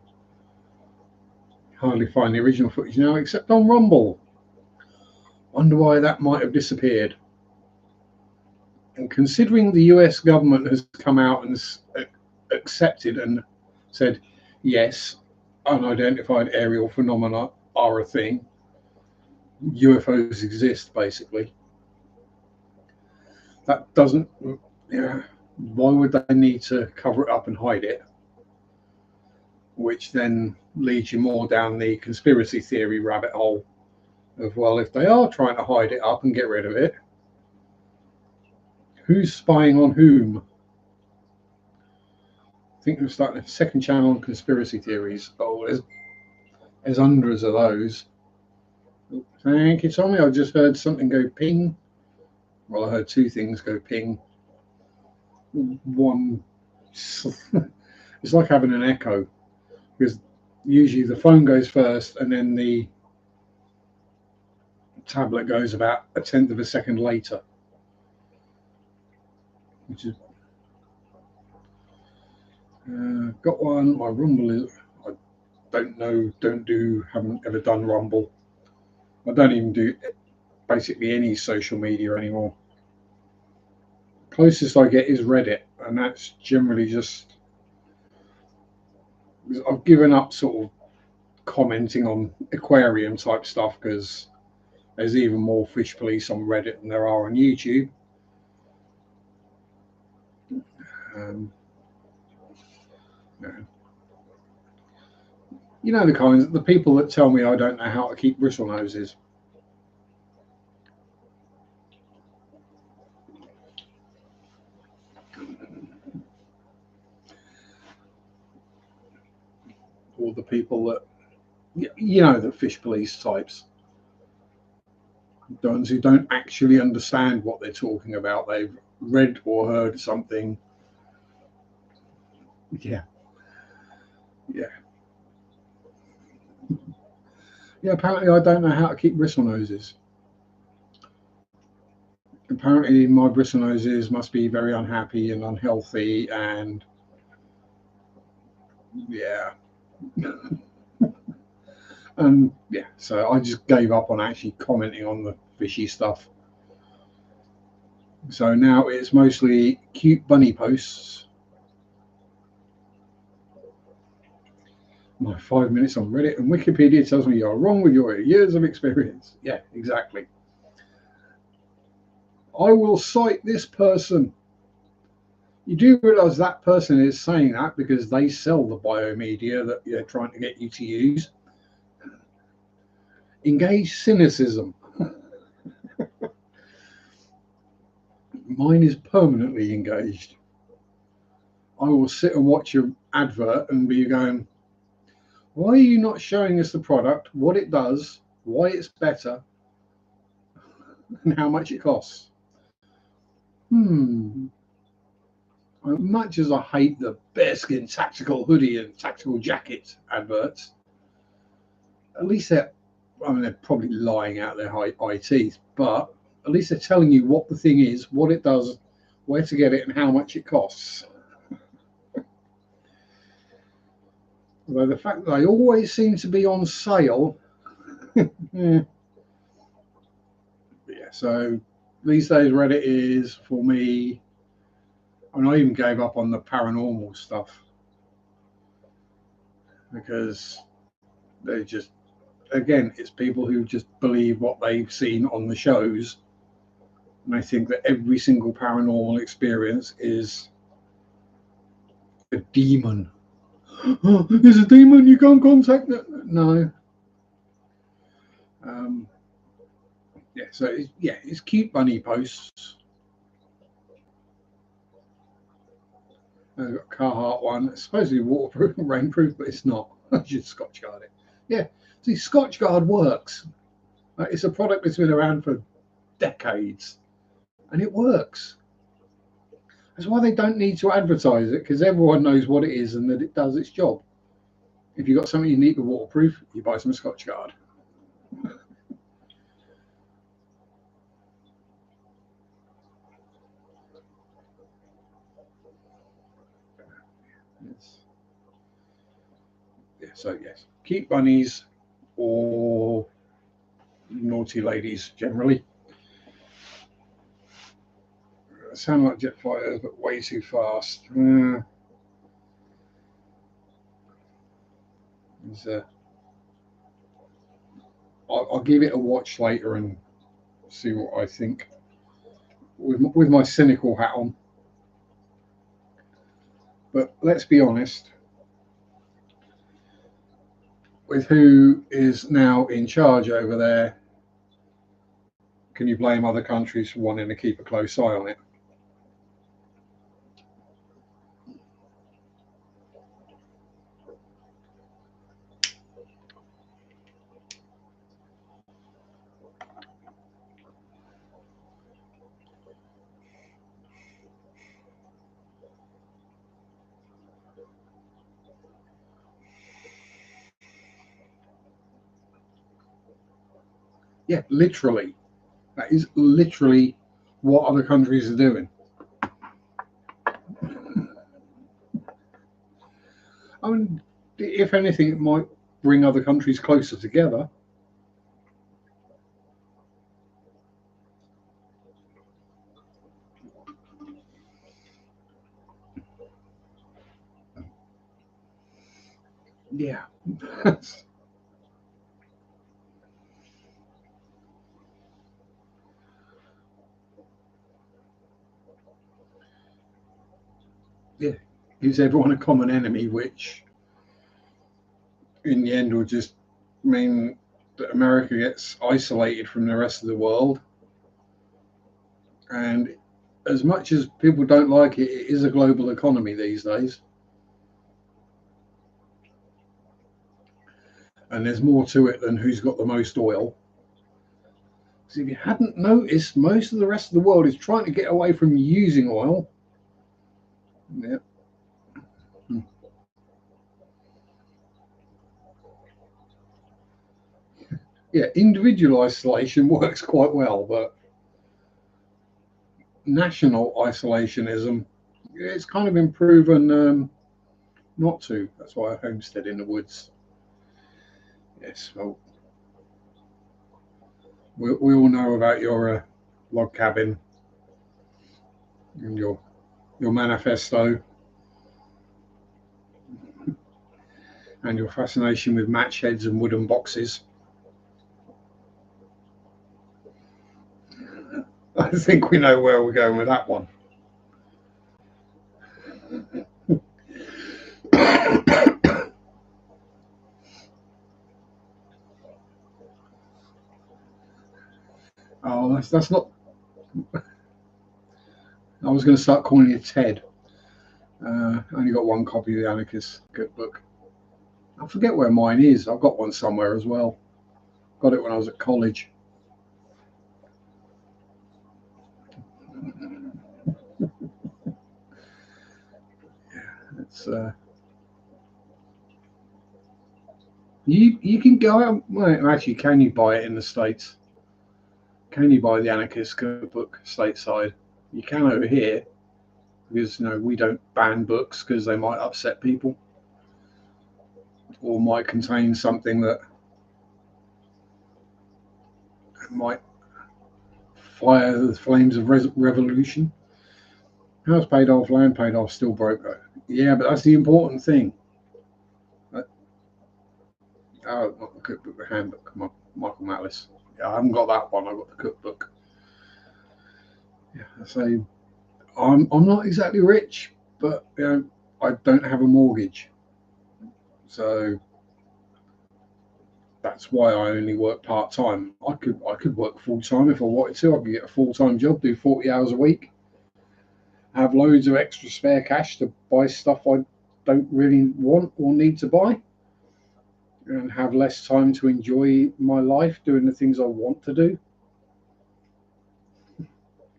S1: Hardly find the original footage now, except on Rumble. Wonder why that might have disappeared. And considering the US government has come out and accepted and said, yes, unidentified aerial phenomena are a thing, UFOs exist, basically. That doesn't, why would they need to cover it up and hide it? Which then leads you more down the conspiracy theory rabbit hole of, well, if they are trying to hide it up and get rid of it, who's spying on whom? I think we're starting a second channel on conspiracy theories. Oh, there's hundreds of those. Thank you, Tommy. I just heard something go ping. Well, I heard two things go ping. One, it's like having an echo because Usually the phone goes first and then the tablet goes about a tenth of a second later, which is got one. My Rumble is, I haven't ever done Rumble. I don't even do basically any social media anymore. Closest I get is Reddit, and that's generally just, I've given up sort of commenting on aquarium type stuff because there's even more fish police on Reddit than there are on YouTube. Yeah. You know the people that tell me I don't know how to keep bristle noses. Or the people that, the fish police types. The ones who don't actually understand what they're talking about. They've read or heard something. Yeah. Yeah. Yeah, apparently I don't know how to keep bristle noses. Apparently my bristle noses must be very unhappy and unhealthy, and yeah. And yeah, so I just gave up on actually commenting on the fishy stuff. So now it's mostly cute bunny posts. My 5 minutes on Reddit and Wikipedia tells me you're wrong with your years of experience. Yeah, exactly. I will cite this person. You do realize that person is saying that because they sell the biomedia that they're trying to get you to use. Engage cynicism. Mine is permanently engaged. I will sit and watch your advert and be going, why are you not showing us the product, what it does, why it's better, and how much it costs? Much as I hate the bearskin tactical hoodie and tactical jacket adverts, at least they're probably lying out their high teeth, but at least they're telling you what the thing is, what it does, where to get it, and how much it costs. Although the fact that they always seem to be on sale, yeah. So these days Reddit is for me. I even gave up on the paranormal stuff because they just, again, it's people who just believe what they've seen on the shows, and I think that every single paranormal experience is a demon. Oh, there's a demon, you can't contact it. No. It's cute bunny posts. I've got a Carhartt one. It's supposedly waterproof and rainproof, but it's not. I should Scotch Guard it. Yeah, see, Scotch Guard works. It's a product that's been around for decades, and it works. That's why they don't need to advertise it, because everyone knows what it is and that it does its job. If you've got something you need to waterproof, you buy some Scotch Guard. So yes, keep bunnies or naughty ladies generally. Sound like jet fighters, but way too fast. I'll give it a watch later and see what I think with my cynical hat on. But let's be honest, with who is now in charge over there, can you blame other countries for wanting to keep a close eye on it? Yeah, literally. That is literally what other countries are doing. I mean, if anything, it might bring other countries closer together. Yeah. Yeah. Gives everyone a common enemy, which in the end will just mean that America gets isolated from the rest of the world. And as much as people don't like it, it is a global economy these days. And there's more to it than who's got the most oil. So if you hadn't noticed, most of the rest of the world is trying to get away from using oil. Yeah. Yeah, individual isolation works quite well, but national isolationism, it's kind of been proven not to. That's why I homestead in the woods. Yes, well, we all know about your log cabin and your manifesto and your fascination with match heads and wooden boxes. I think we know where we're going with that one. Oh, that's not. I was going to start calling you Ted. I only got one copy of the Anarchist Cookbook. I forget where mine is. I've got one somewhere as well. Got it when I was at college. It's you can go out. Well, actually, can you buy it in the States? Can you buy the Anarchist Cookbook stateside? You can over here because we don't ban books because they might upset people or might contain something that might fire the flames of revolution. House paid off, land paid off, still broke though. Yeah, but that's the important thing. Oh, not the cookbook, the handbook. Michael Malice. Yeah, I haven't got that one. I've got the cookbook. Yeah, so I'm not exactly rich, but I don't have a mortgage, so that's why I only work part time. I could work full time if I wanted to. I could get a full time job, do 40 hours a week, have loads of extra spare cash to buy stuff I don't really want or need to buy, and have less time to enjoy my life doing the things I want to do.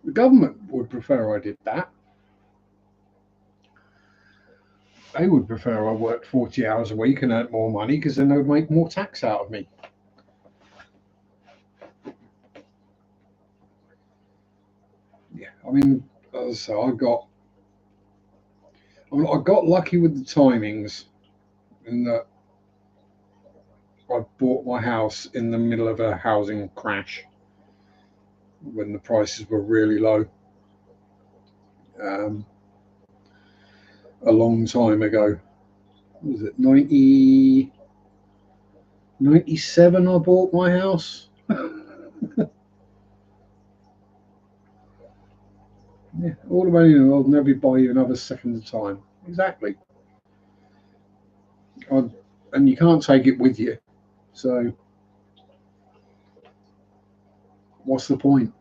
S1: The government would prefer I did that. They would prefer I worked 40 hours a week and earned more money because then they would make more tax out of me. Yeah, I mean, as I got lucky with the timings in that I bought my house in the middle of a housing crash when the prices were really low. Um, a long time ago. Was it 97 I bought my house? Yeah, all the money in the world, never buy you another second of time. Exactly. And you can't take it with you. So what's the point?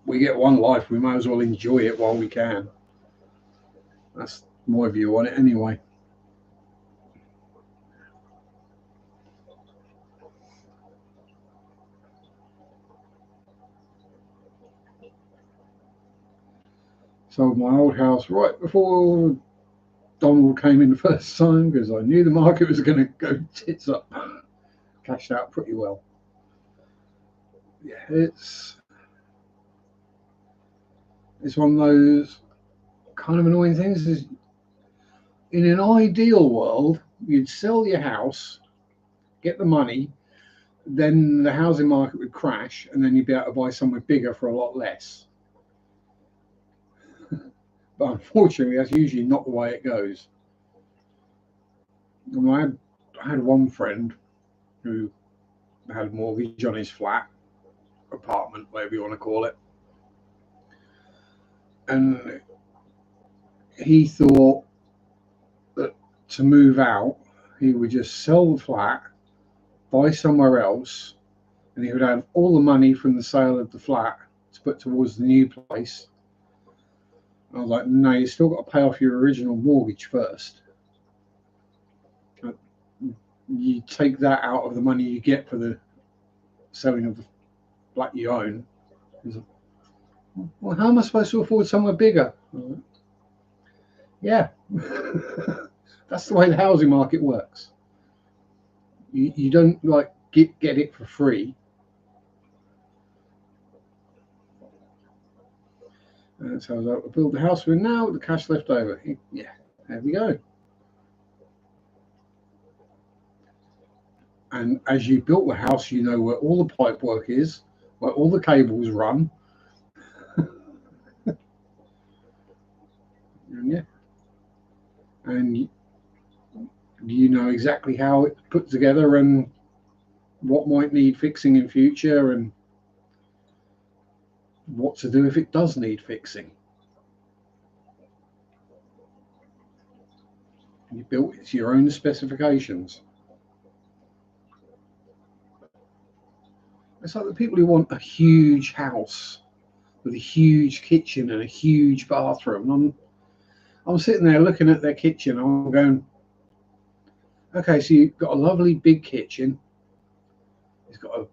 S1: We get one life, we might as well enjoy it while we can. That's my view on it anyway. Sold my old house right before Donald came in the first time because I knew the market was going to go tits up. Cashed out pretty well. yeah, it's one of those kind of annoying things. Is in an ideal world, you'd sell your house, get the money, then the housing market would crash, and then you'd be able to buy somewhere bigger for a lot less. But unfortunately, that's usually not the way it goes. And I had one friend who had a mortgage on his flat, apartment, whatever you want to call it, and he thought that to move out, he would just sell the flat, buy somewhere else, and he would have all the money from the sale of the flat to put towards the new place. And I was like, no, you still got to pay off your original mortgage first. You take that out of the money you get for the selling of the flat you own. Like, well, how am I supposed to afford somewhere bigger? Yeah, that's the way the housing market works. You don't like get it for free. And so I was like, I build the house with now with the cash left over. Yeah, there we go. And as you built the house, you know where all the pipe work is, where all the cables run. And yeah, and you know exactly how it's put together and what might need fixing in future and what to do if it does need fixing. You built it to your own specifications. It's like the people who want a huge house with a huge kitchen and a huge bathroom. I'm sitting there looking at their kitchen. I'm going, okay, so you've got a lovely big kitchen. It's got an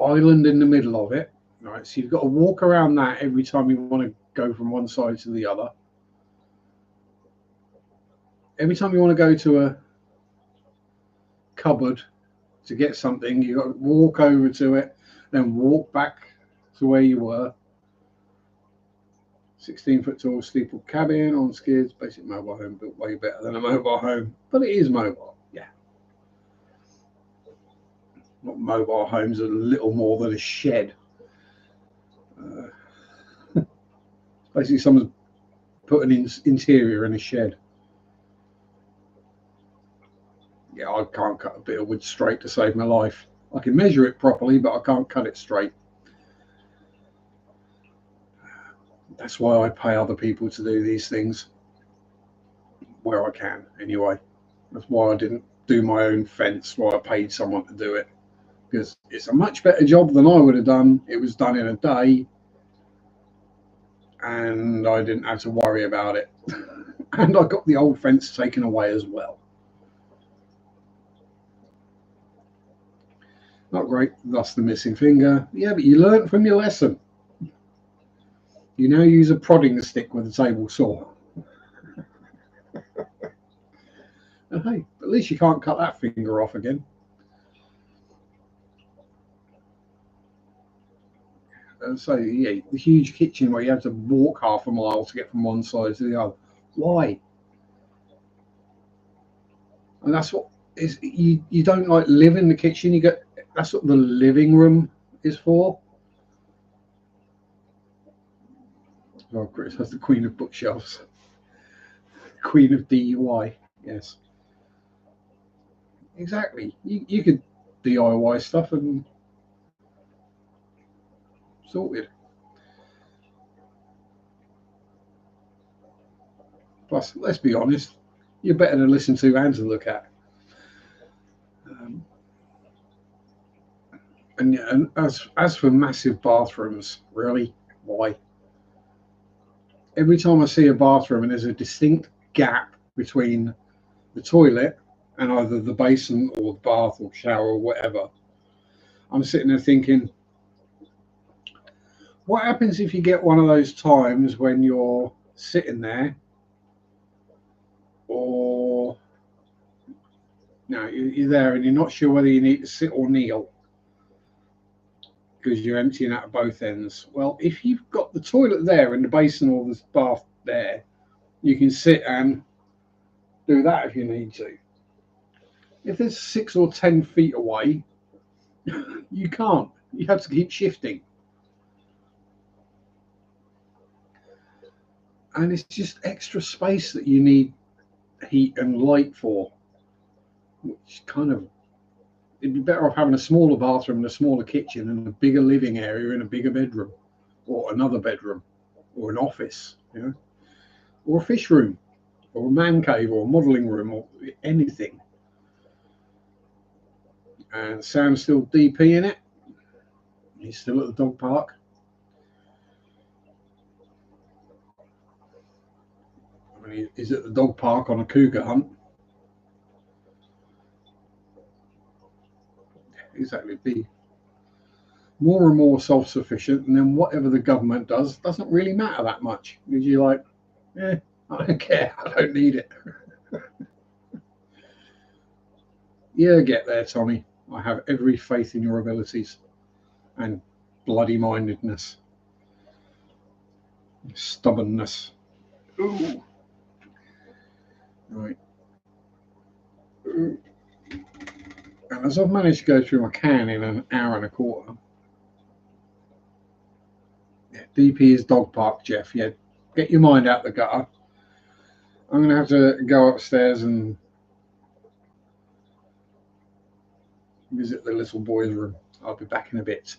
S1: island in the middle of it, right? So you've got to walk around that every time you want to go from one side to the other. Every time you want to go to a cupboard to get something, you've got to walk over to it, then walk back to where you were. 16-foot tall sleeper cabin on skids, basic mobile home, built way better than a mobile home, but it is mobile, yeah. Not mobile homes are little more than a shed. Basically, someone's put an interior in a shed. Yeah, I can't cut a bit of wood straight to save my life. I can measure it properly, but I can't cut it straight. That's why I pay other people to do these things where I can, anyway. That's why I didn't do my own fence, why I paid someone to do it. Because it's a much better job than I would have done. It was done in a day, and I didn't have to worry about it. And I got the old fence taken away as well. Not great, thus the missing finger. Yeah, but you learnt from your lesson. You now use a prodding stick with a table saw. And hey, at least you can't cut that finger off again. And so, yeah, the huge kitchen where you have to walk half a mile to get from one side to the other. Why? And that's what is you don't like live in the kitchen. You get that's what the living room is for. Oh, Chris, that's the queen of bookshelves. Queen of DIY. Yes, exactly. You could DIY stuff and sorted. Plus, let's be honest, you're better to listen to and to look at. And as for massive bathrooms, really, why? Every time I see a bathroom and there's a distinct gap between the toilet and either the basin or the bath or shower or whatever, I'm sitting there thinking, what happens if you get one of those times when you're sitting there or no, you're there and you're not sure whether you need to sit or kneel? because you're emptying out of both ends. Well, if you've got the toilet there and the basin or the bath there, you can sit and do that if you need to. If it's 6 or 10 feet away, you can't. You have to keep shifting. And it's just extra space that you need heat and light for, which kind of, it'd be better off having a smaller bathroom and a smaller kitchen and a bigger living area and a bigger bedroom, or another bedroom, or an office, you know, or a fish room, or a man cave, or a modelling room, or anything. And Sam's still DP in it. He's still at the dog park. I mean, he's at the dog park on a cougar hunt. Exactly. Be more and more self-sufficient, and then whatever the government does doesn't really matter that much, because you're like, I don't care, I don't need it. Yeah, get there, Tommy. I have every faith in your abilities and bloody mindedness, stubbornness. Ooh. Right. Ooh. And as I've managed to go through my can in an hour and a quarter. Yeah, DP is dog park, Jeff. Yeah, get your mind out the gutter. I'm going to have to go upstairs and visit the little boy's room. I'll be back in a bit.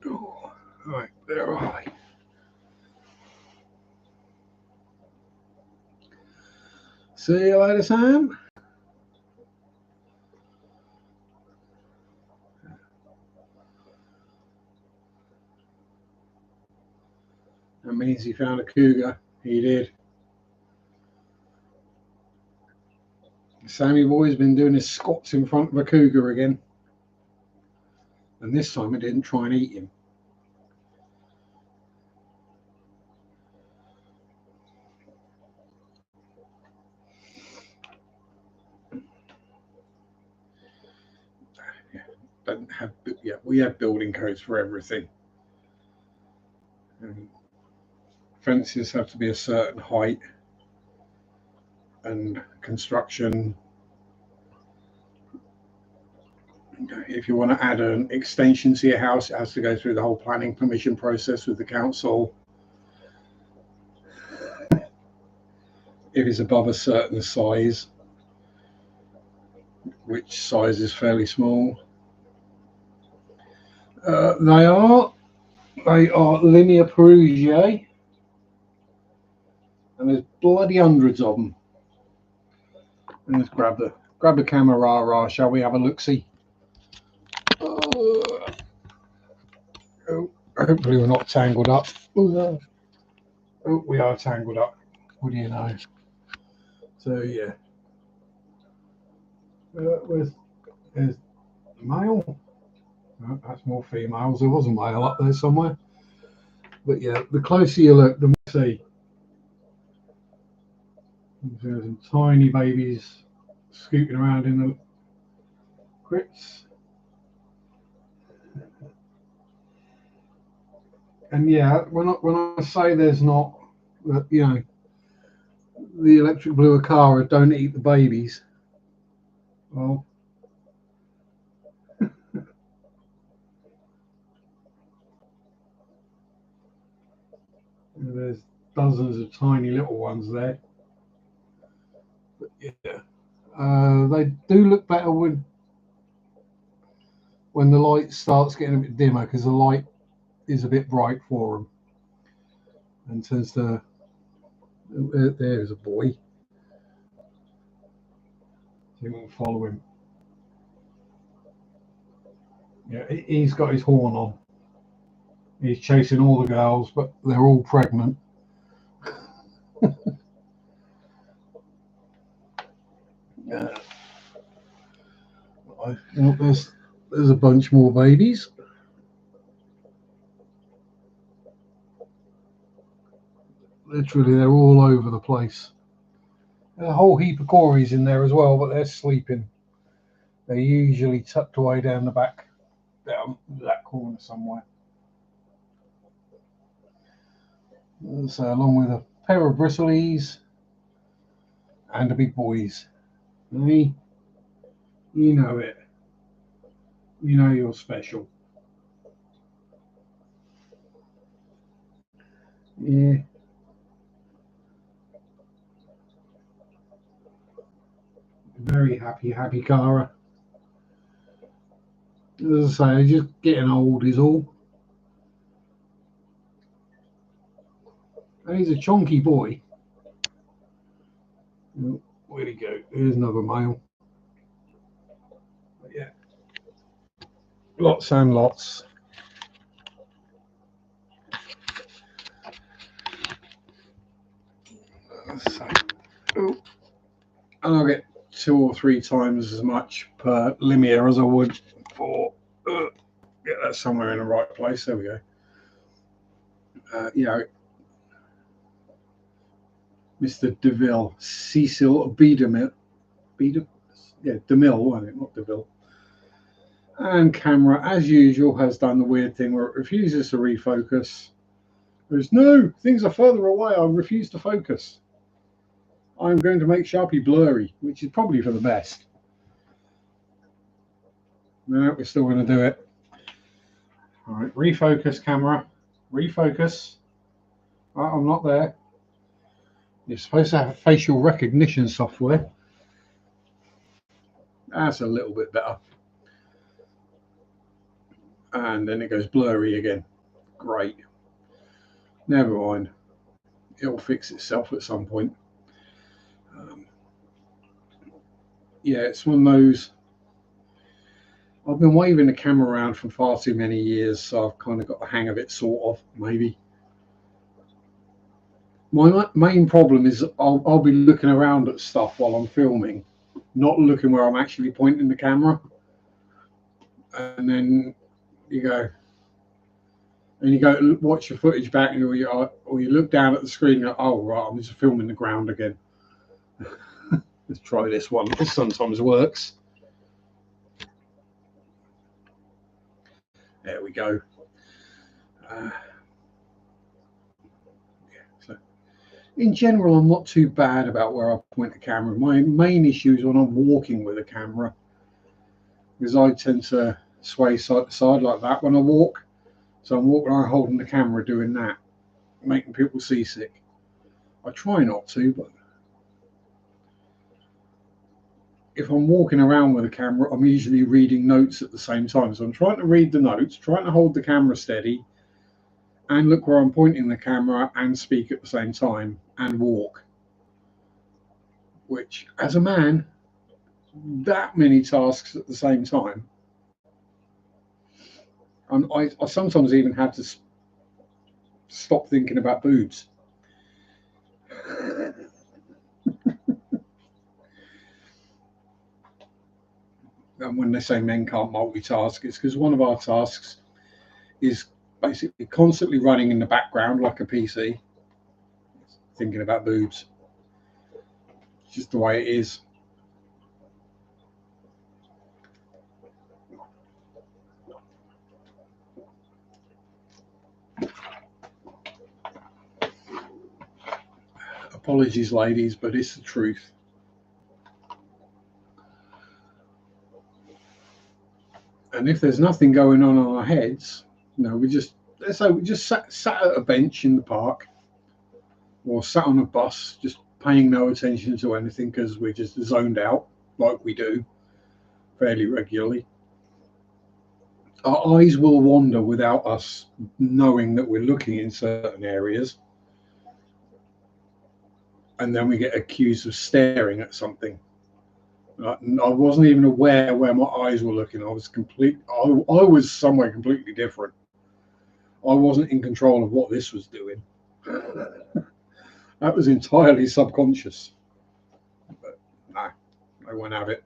S1: Oh, right, there are they. See you later, Sam. That means he found a cougar. He did. Sammy boy's been doing his squats in front of a cougar again. And this time it didn't try and eat him. Don't have, yeah, we have building codes for everything. And fences have to be a certain height, and construction, if you want to add an extension to your house, it has to go through the whole planning permission process with the council. If it's above a certain size, which size is fairly small, they are linear Perugia, and there's bloody hundreds of them. And let's grab the camera, shall we have a look-see? Oh, hopefully we're not tangled up. Oh, we are tangled up. What do you know? So yeah, there's the male. No, that's more females. There was a male up there somewhere. But yeah, the closer you look, the more you see. There's some tiny babies scooting around in the crits. And yeah, when I say there's not, you know, the electric blue Acara don't eat the babies. Well, there's dozens of tiny little ones there. But yeah, they do look better when the light starts getting a bit dimmer, because the light is a bit bright for them. And tends to, there's a boy. So you won't follow him. Yeah, he's got his horn on. He's chasing all the girls, but they're all pregnant. Yeah. Well, there's a bunch more babies. Literally, they're all over the place. There's a whole heap of Corys in there as well, but they're sleeping. They're usually tucked away down the back, down that corner somewhere. So, along with a pair of bristlies and the big boys. Hey, you know it. You know you're special. Yeah. Very happy Cara. As I say, just getting old is all. And he's a chunky boy. Where'd he go? Here's another male. But yeah. Lots and lots. So, and I'll get 2 or 3 times as much per Limia as I would for get that somewhere in the right place. There we go. You know, Mr. DeVille, Cecil Biedermit, yeah, DeMille, wasn't it? Not DeVille. And camera, as usual, has done the weird thing where it refuses to refocus. There's no, things are further away. I refuse to focus. I'm going to make Sharpe blurry, which is probably for the best. No, we're still going to do it. All right, refocus, camera. Refocus. Oh, I'm not there. You're supposed to have facial recognition software. That's a little bit better. And then it goes blurry again. Great. Never mind. It'll fix itself at some point. Yeah, it's one of those. I've been waving the camera around for far too many years, so I've kind of got the hang of it, sort of, maybe. My main problem is I'll be looking around at stuff while I'm filming, not looking where I'm actually pointing the camera. And then you go watch your footage back, or you look down at the screen and go, oh, right, I'm just filming the ground again. Let's try this one. This sometimes works. There we go. So in general, I'm not too bad about where I point the camera. My main issue is when I'm walking with a camera, because I tend to sway side to side like that when I walk. So I'm walking around holding the camera doing that, making people seasick. I try not to, but if I'm walking around with a camera, I'm usually reading notes at the same time. So I'm trying to read the notes, trying to hold the camera steady, and look where I'm pointing the camera and speak at the same time and walk. Which, as a man, that many tasks at the same time, I sometimes even have to stop thinking about boobs. And when they say men can't multitask, it's because one of our tasks is basically constantly running in the background like a PC, thinking about boobs. It's just the way it is. Apologies, ladies, but it's the truth. And if there's nothing going on our heads, we just, let's say we just sat at a bench in the park or sat on a bus, just paying no attention to anything because we're just zoned out like we do fairly regularly. Our eyes will wander without us knowing that we're looking in certain areas. And then we get accused of staring at something. I wasn't even aware where my eyes were looking. I was somewhere completely different. I wasn't in control of what this was doing. That was entirely subconscious. But no, I won't have it.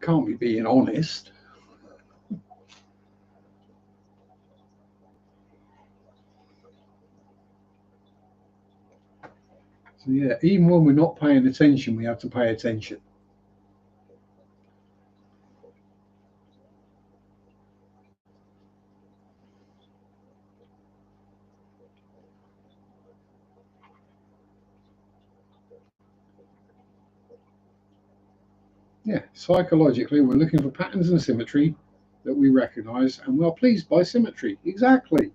S1: Can't be being honest. So yeah, even when we're not paying attention, we have to pay attention. Yeah, psychologically, we're looking for patterns and symmetry that we recognize, and we're pleased by symmetry. Exactly.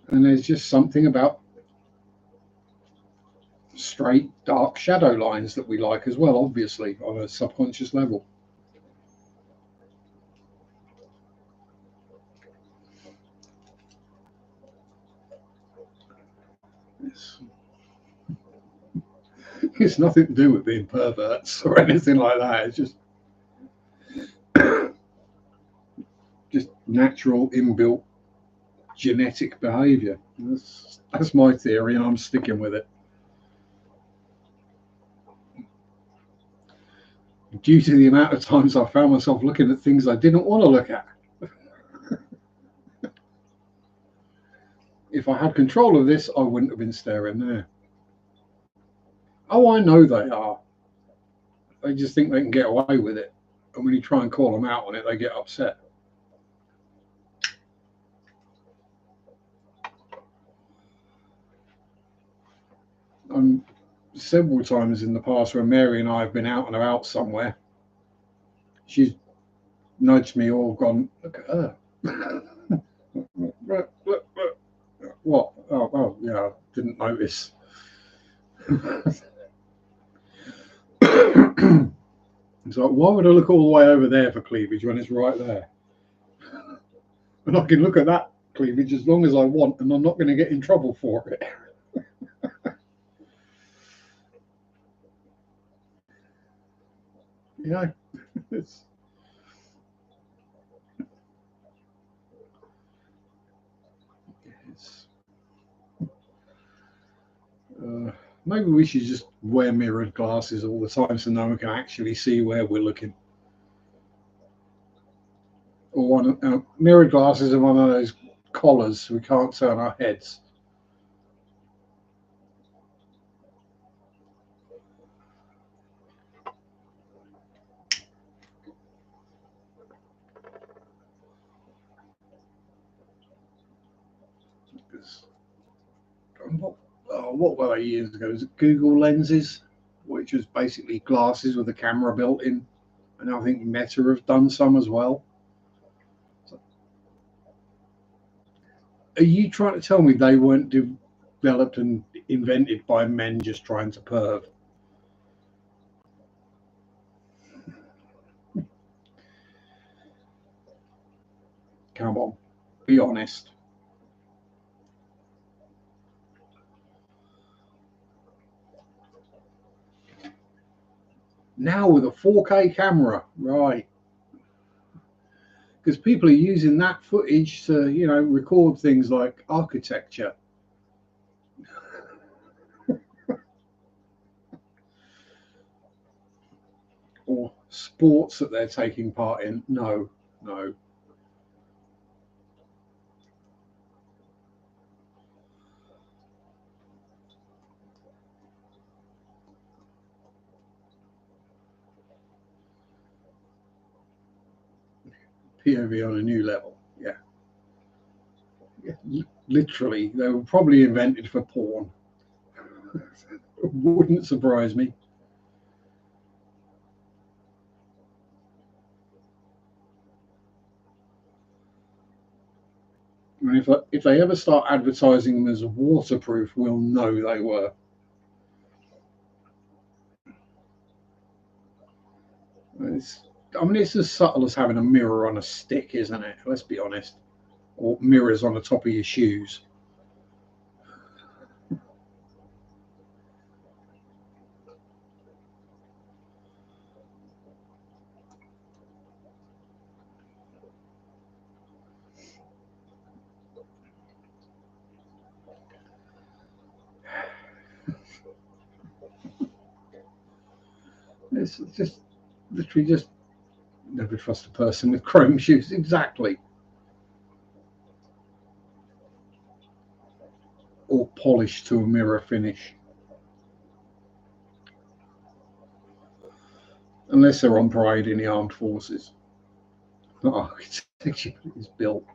S1: And there's just something about straight, dark shadow lines that we like as well, obviously, on a subconscious level. It's nothing to do with being perverts or anything like that. It's just natural, inbuilt genetic behavior. That's my theory, and I'm sticking with it. Due to the amount of times I found myself looking at things I didn't want to look at. If I had control of this, I wouldn't have been staring there. Oh, I know they are. They just think they can get away with it. And when you try and call them out on it, they get upset. Several times in the past when Mary and I have been out and about somewhere, she's nudged me or gone, look at her. What? Oh, yeah, I didn't notice. It's like, why would I look all the way over there for cleavage when it's right there? And I can look at that cleavage as long as I want, and I'm not going to get in trouble for it. It's maybe we should just wear mirrored glasses all the time so no one can actually see where we're looking. Or mirrored glasses are one of those collars so we can't turn our heads. What were they years ago? Was it Google lenses, which was basically glasses with a camera built in, and I think Meta have done some as well. So, are you trying to tell me they weren't developed and invented by men just trying to perv? Come on, be honest. Now with a 4K camera, right? Because people are using that footage to, record things like architecture. sports that they're taking part in. No, no. POV on a new level. Yeah. Literally, they were probably invented for porn. Wouldn't surprise me. And if they ever start advertising them as waterproof, we'll know they were. It's as subtle as having a mirror on a stick, isn't it? Let's be honest. Or mirrors on the top of your shoes. It's just literally just never trust a person with chrome shoes. Exactly. Or polished to a mirror finish. Unless they're on parade in the armed forces. The architecture is built.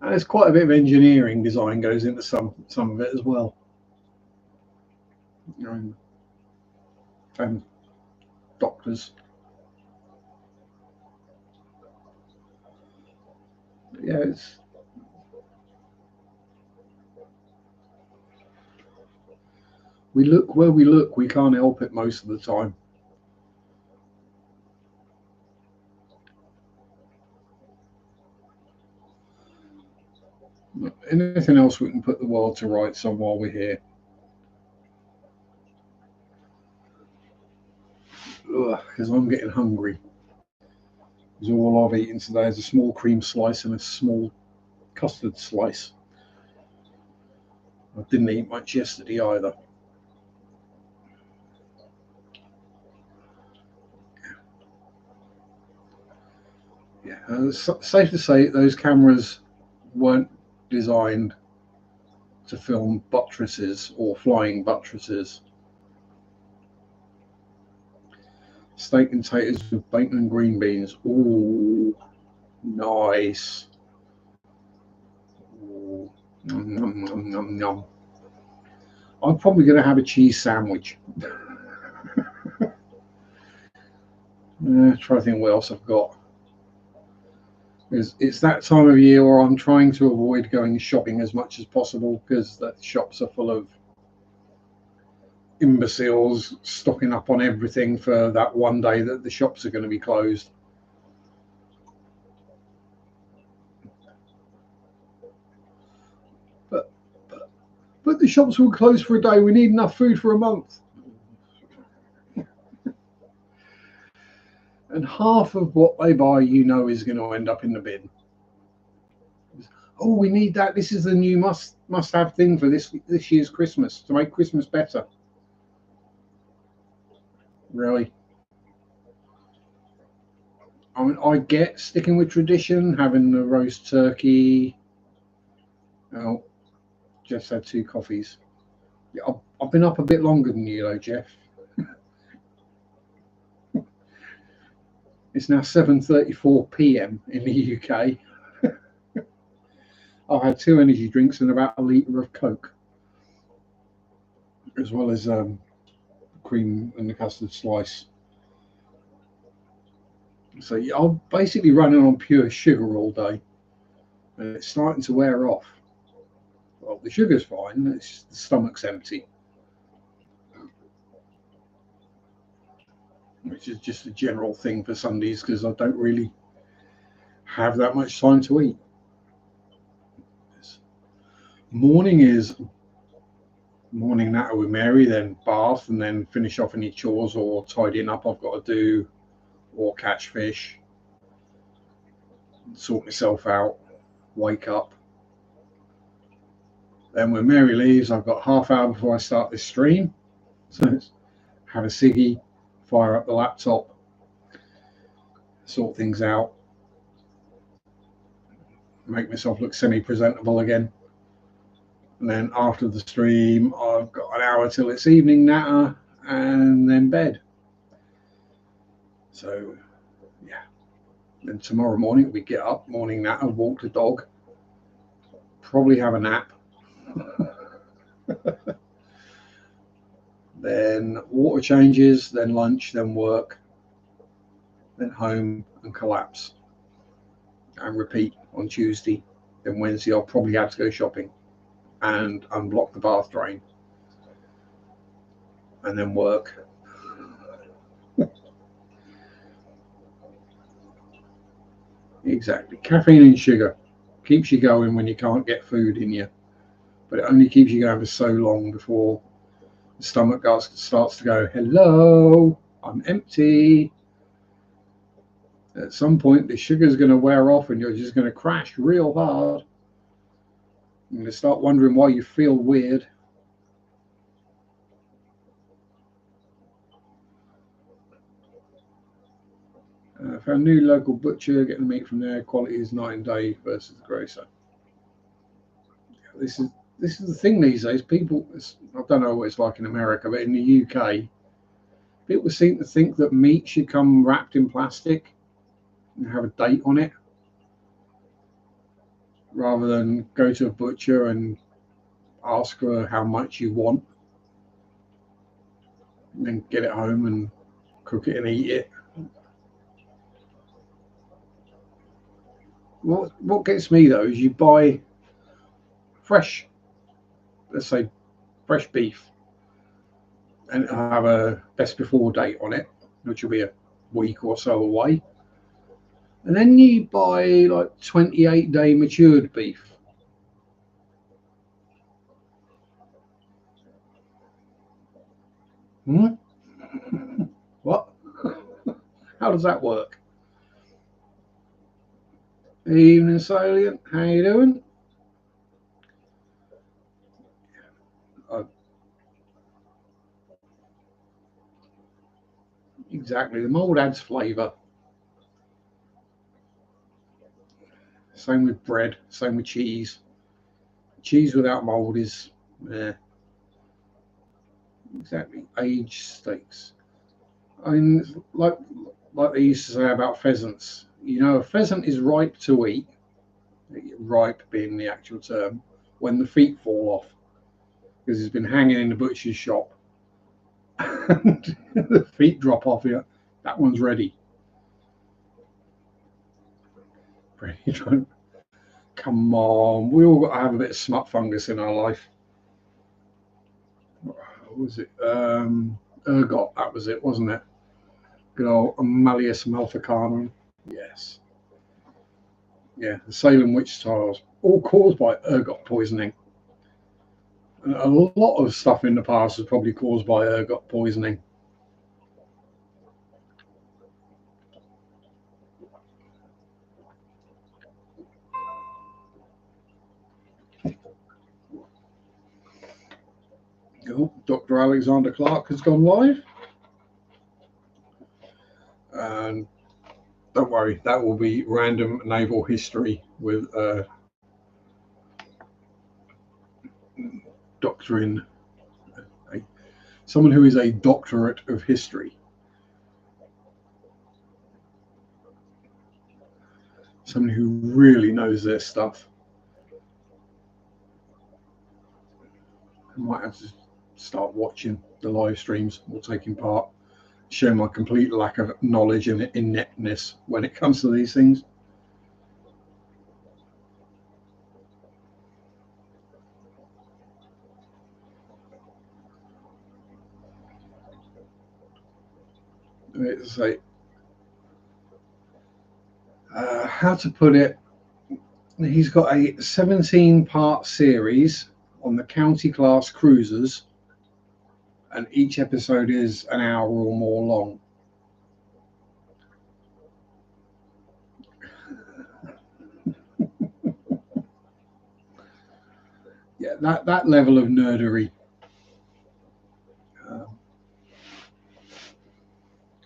S1: And there's quite a bit of engineering design goes into some of it as well. And doctors. Yeah, it's we look where we look, we can't help it most of the time. Anything else we can put the world to rights on while we're here? Because I'm getting hungry. Because all I've eaten today is a small cream slice and a small custard slice. I didn't eat much yesterday either. Yeah, it's safe to say those cameras weren't designed to film buttresses or flying buttresses. Steak and taters with bacon and green beans. Ooh, nice. Ooh. Nom, nom, nom, nom. I'm probably going to have a cheese sandwich. Try to think what else I've got. It's that time of year where I'm trying to avoid going shopping as much as possible because the shops are full of imbeciles stocking up on everything for that one day that the shops are going to be closed. But the shops will close for a day. We need enough food for a month. And half of what they buy, is going to end up in the bin. Oh, we need that. This is the new must-have thing for this year's Christmas to make Christmas better. Really? I mean, I get sticking with tradition, having the roast turkey. Oh, Jeff's had 2 coffees. Yeah, I've been up a bit longer than you, though, Jeff. It's now 7:34 p.m. in the UK. I've had 2 energy drinks and about a litre of Coke, as well as cream and the custard slice. So yeah, I'm basically running on pure sugar all day, and it's starting to wear off. Well, the sugar's fine, it's the stomach's empty, which is just a general thing for Sundays because I don't really have that much time to eat. Morning natter with Mary, then bath, and then finish off any chores or tidying up I've got to do, or catch fish, sort myself out, wake up. Then when Mary leaves, I've got half hour before I start this stream. So it's have a ciggy, fire up the laptop, sort things out, make myself look semi-presentable again. And then after the stream, I've got an hour till it's evening natter and then bed. So, yeah. Then tomorrow morning we get up, morning natter, walk the dog, probably have a nap. Then water changes, then lunch, then work, then home and collapse. And repeat on Tuesday. Then Wednesday I'll probably have to go shopping and unblock the bath drain. And then work. Exactly. Caffeine and sugar keeps you going when you can't get food in you. But it only keeps you going for so long before the stomach starts to go, hello, I'm empty. At some point, the sugar's going to wear off and you're just going to crash real hard. You're going to start wondering why you feel weird. For a new local butcher, getting the meat from there, quality is night and day versus the grocer. This is the thing these days. People, I don't know what it's like in America, but in the UK, people seem to think that meat should come wrapped in plastic and have a date on it, rather than go to a butcher and ask for how much you want, and then get it home and cook it and eat it. What gets me though is you buy fresh, let's say fresh beef, and it'll have a best before date on it, which will be a week or so away. And then you buy like 28-day matured beef. What? How does that work? Evening, Salient. How you doing? Exactly. The mold adds flavour. Same with bread. Same with cheese. Cheese without mold is, exactly, aged steaks. I mean, like they used to say about pheasants. You know, a pheasant is ripe to eat. Ripe being the actual term, when the feet fall off, because it's been hanging in the butcher's shop. And the feet drop off here. That one's ready. Come on, we all got to have a bit of smut fungus in our life. What was it? Ergot, that was it, wasn't it? Good old Malleus maleficanum. Yes. Yeah, the Salem witch trials, all caused by ergot poisoning. And a lot of stuff in the past was probably caused by ergot poisoning. Oh, Dr. Alexander Clark has gone live. And don't worry, that will be random naval history with doctrine, someone who is a doctorate of history, someone who really knows their stuff. I might have to start watching the live streams or taking part, show my complete lack of knowledge and ineptness when it comes to these things. It's like, how to put it, he's got a 17-part series on the county class cruisers, and each episode is an hour or more long. Yeah, that level of nerdery.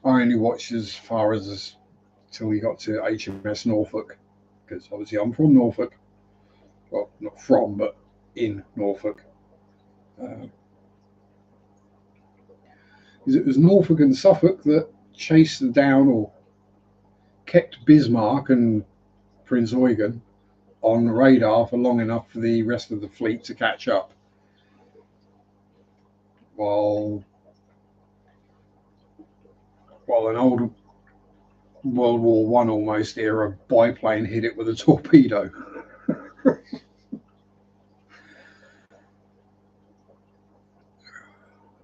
S1: I only watched as far as till we got to HMS Norfolk, because obviously I'm from Norfolk. Well, not from, but in Norfolk. It was Norfolk and Suffolk that chased down or kept Bismarck and Prince Eugen on the radar for long enough for the rest of the fleet to catch up. While an old World War One almost era biplane hit it with a torpedo.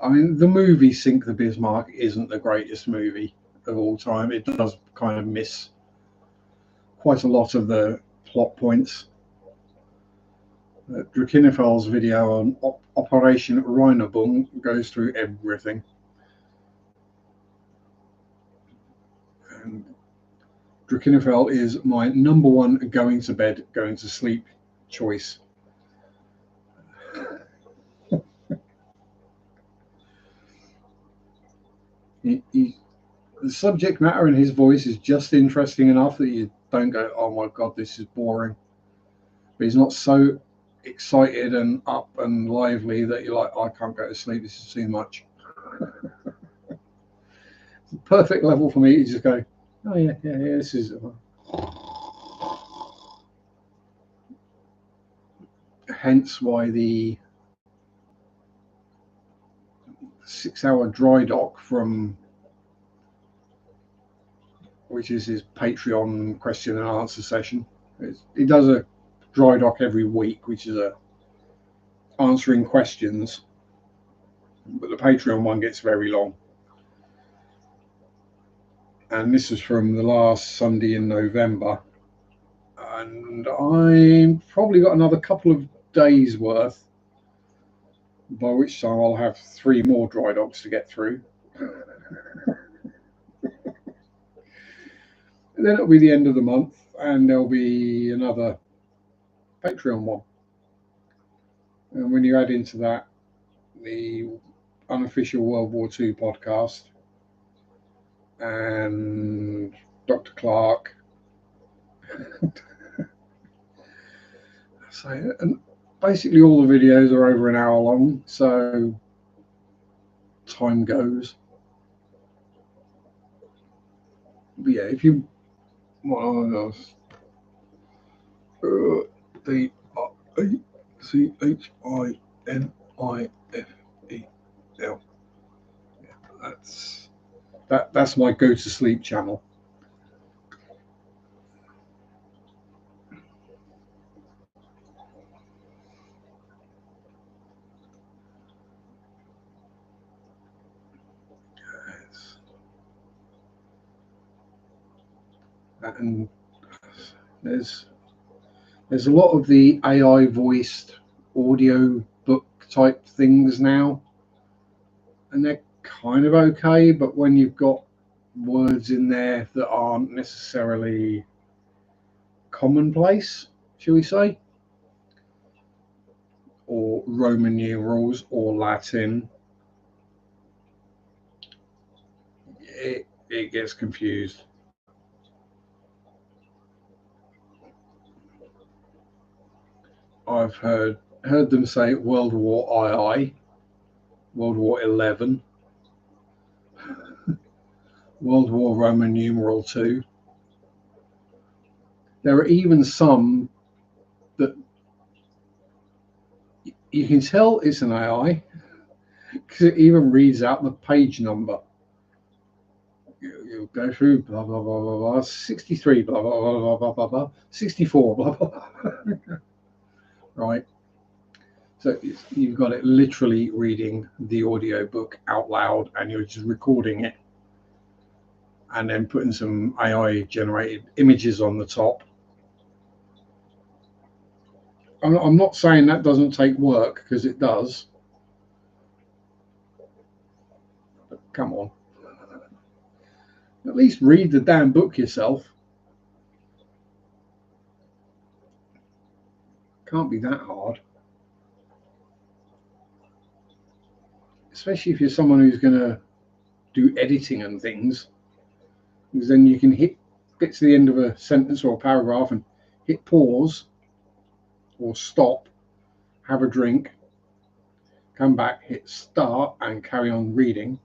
S1: I mean, the movie Sink the Bismarck isn't the greatest movie of all time. It does kind of miss quite a lot of the plot points. Drachinifal's video on Operation Rheinebung goes through everything. And Drachinifal is my number one going to bed, going to sleep choice. The subject matter and his voice is just interesting enough that you don't go, oh my god, this is boring. But he's not so excited and up and lively that you're like, I can't go to sleep, this is too much. The perfect level for me to just go, oh yeah, this is. Hence why the 6-hour dry dock from, which is his Patreon question and answer session. He does a dry dock every week, which is answering questions, but the Patreon one gets very long. And this is from the last Sunday in November, and I've probably got another couple of days worth, by which time I'll have 3 more dry docks to get through. And then it'll be the end of the month, and there'll be another Patreon one. And when you add into that the unofficial World War II podcast and Dr. Clark, so, and basically all the videos are over an hour long, so time goes. But yeah, if you want DRACHINIFEL, that's my go to sleep channel. And there's a lot of the AI voiced audio book type things now, and they're kind of okay, but when you've got words in there that aren't necessarily commonplace, shall we say, or Roman numerals or Latin, it gets confused. I've heard them say World War II, World War 11, World War Roman numeral 2. There are even some that you can tell it's an AI because it even reads out the page number. You'll go through blah blah blah blah blah, 63 blah blah blah blah blah blah blah, 64 blah blah blah. Right. So you've got it literally reading the audio book out loud, and you're just recording it and then putting some AI generated images on the top. I'm not saying that doesn't take work, because it does. But come on. At least read the damn book yourself. Can't be that hard. Especially if you're someone who's going to do editing and things. Because then you can hit get to the end of a sentence or a paragraph and hit pause or stop, have a drink, come back, hit start and carry on reading,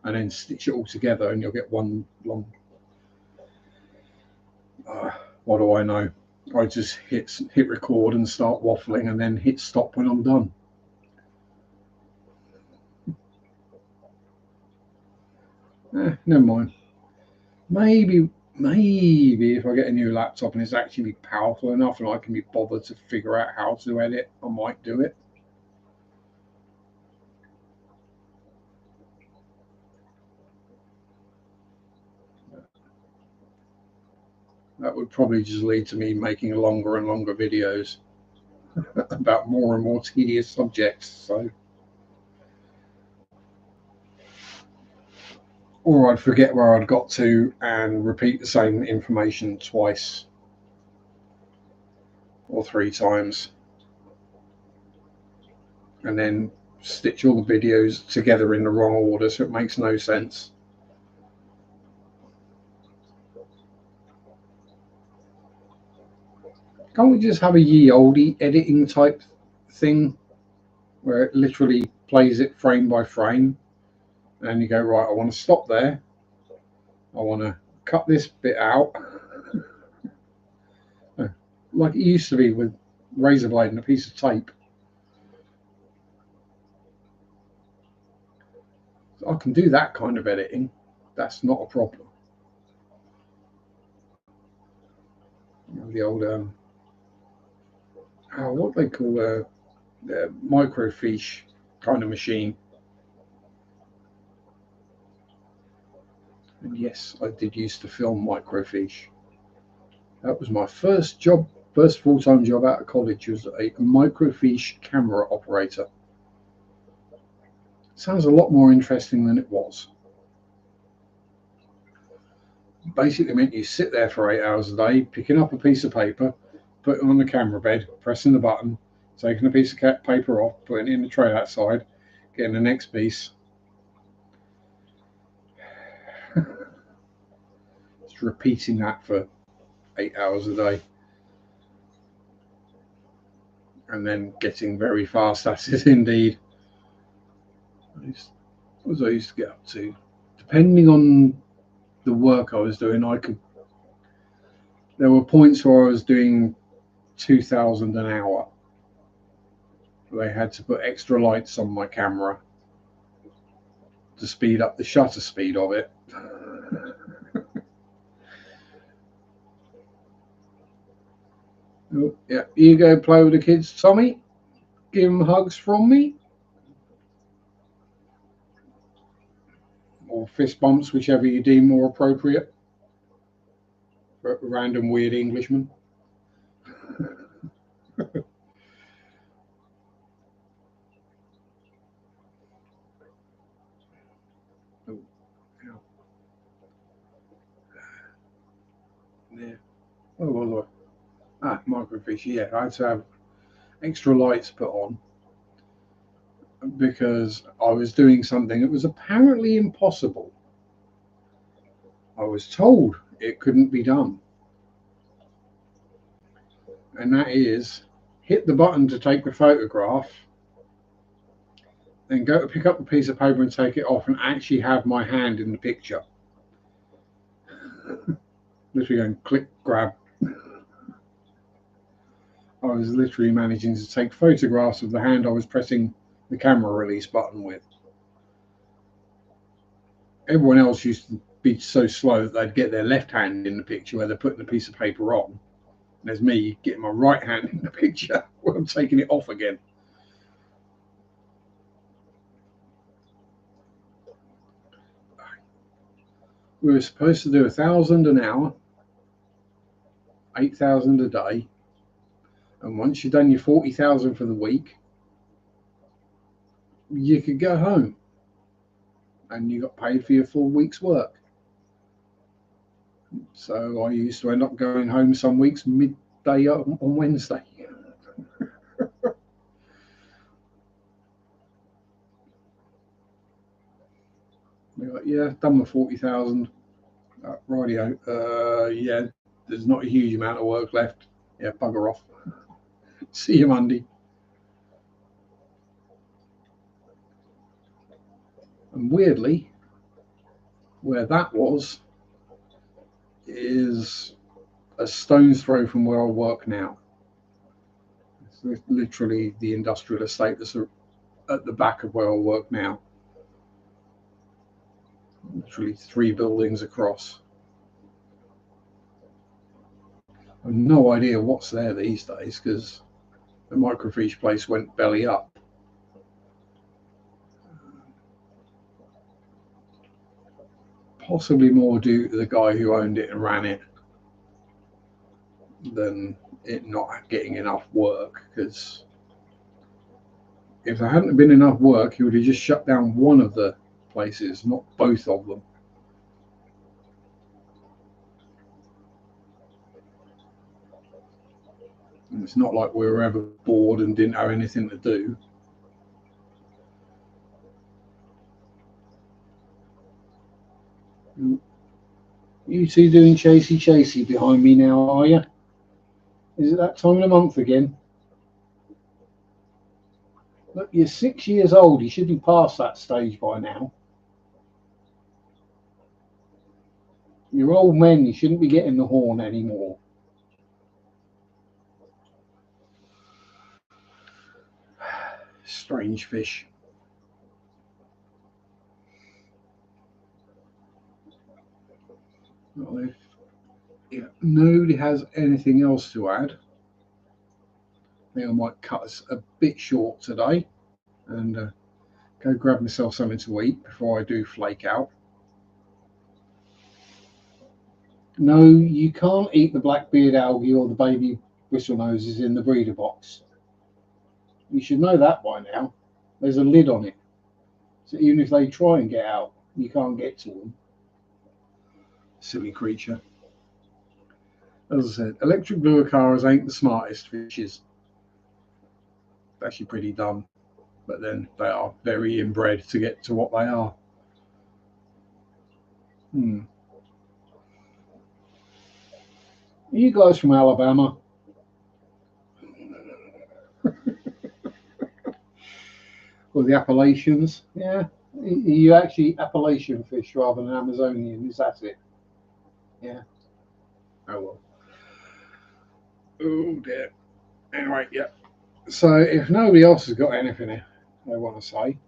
S1: and then stitch it all together and you'll get one long, what do I know? I just hit record and start waffling and then hit stop when I'm done. Never mind. Maybe if I get a new laptop and it's actually powerful enough and I can be bothered to figure out how to edit, I might do it. That would probably just lead to me making longer and longer videos about more and more tedious subjects. So, or I'd forget where I'd got to and repeat the same information twice or 3 times, and then stitch all the videos together in the wrong order, so it makes no sense. Can't we just have a ye olde editing type thing where it literally plays it frame by frame and you go, right, I want to stop there, I want to cut this bit out, like it used to be with razor blade and a piece of tape. I can do that kind of editing. That's not a problem. The old what they call a microfiche kind of machine. And yes, I did used to film microfiche. That was my first job, first full-time job out of college, was a microfiche camera operator. Sounds a lot more interesting than it was. Basically meant you sit there for 8 hours a day, picking up a piece of paper, putting it on the camera bed, pressing the button, taking a piece of paper off, putting it in the tray outside, getting the next piece. Just repeating that for 8 hours a day. And then getting very fast at it indeed. What was I used to get up to? Depending on the work I was doing, there were points where I was doing 2,000 an hour. They had to put extra lights on my camera to speed up the shutter speed of it. Oh, yeah, you go play with the kids, Tommy. Give them hugs from me. Or fist bumps, whichever you deem more appropriate for a random weird Englishman. Yeah. Oh, well, microfiche. Yeah, I had to have extra lights put on because I was doing something that was apparently impossible. I was told it couldn't be done. And that is hit the button to take the photograph, then go to pick up the piece of paper and take it off and actually have my hand in the picture. Literally going click, grab. I was literally managing to take photographs of the hand I was pressing the camera release button with. Everyone else used to be so slow that they'd get their left hand in the picture where they're putting a piece of paper on. And there's me getting my right hand in the picture where I'm taking it off again. We were supposed to do 1,000 an hour, 8,000 a day, and once you've done your 40,000 for the week, you could go home and you got paid for your full week's work. So I used to end up going home some weeks midday on Wednesday. Like, yeah, done my 40,000. Rightio. Yeah, there's not a huge amount of work left. Yeah, bugger off. See you Monday. And weirdly, where that was is a stone's throw from where I work now. It's literally the industrial estate that's at the back of where I work now. Literally 3 buildings across. I've no idea what's there these days because the microfiche place went belly up. Possibly more due to the guy who owned it and ran it than it not getting enough work, because if there hadn't been enough work he would have just shut down one of the places, not both of them. And it's not like we were ever bored and didn't have anything to do. You two doing chasey behind me now, are you? Is it that time of the month again? Look, you're 6 years old. You should be past that stage by now. You're old men. You shouldn't be getting the horn anymore. Strange fish. Well, if nobody has anything else to add, I think I might cut us a bit short today and go grab myself something to eat before I do flake out. No, you can't eat the blackbeard algae or the baby whistlenoses in the breeder box. You should know that by now. There's a lid on it. So even if they try and get out, you can't get to them. Silly creature. As I said, electric blue acaras ain't the smartest fishes. They're actually pretty dumb. But then they are very inbred to get to what they are. Are you guys from Alabama? Or the Appalachians? Yeah. Are you actually Appalachian fish rather than Amazonian? Is that it? Yeah. Oh well. Oh dear. Anyway, yeah. So if nobody else has got anything they want to say,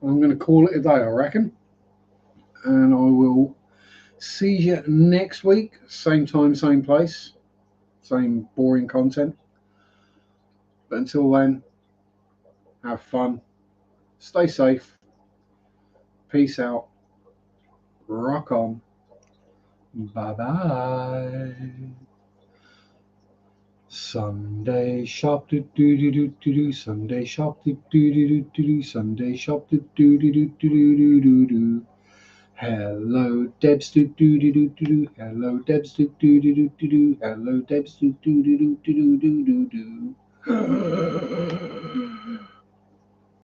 S1: I'm going to call it a day, I reckon. And I will see you next week. Same time, same place. Same boring content. But until then, have fun. Stay safe. Peace out. Rock on. Bye-bye. Sunday shop do do do do do do. Sunday shop do do do do do do. Sunday shop do do do do do do do do. Hello Debs do do do do do do. Hello Debs do do do do do do. Hello Debs do do do do do do do.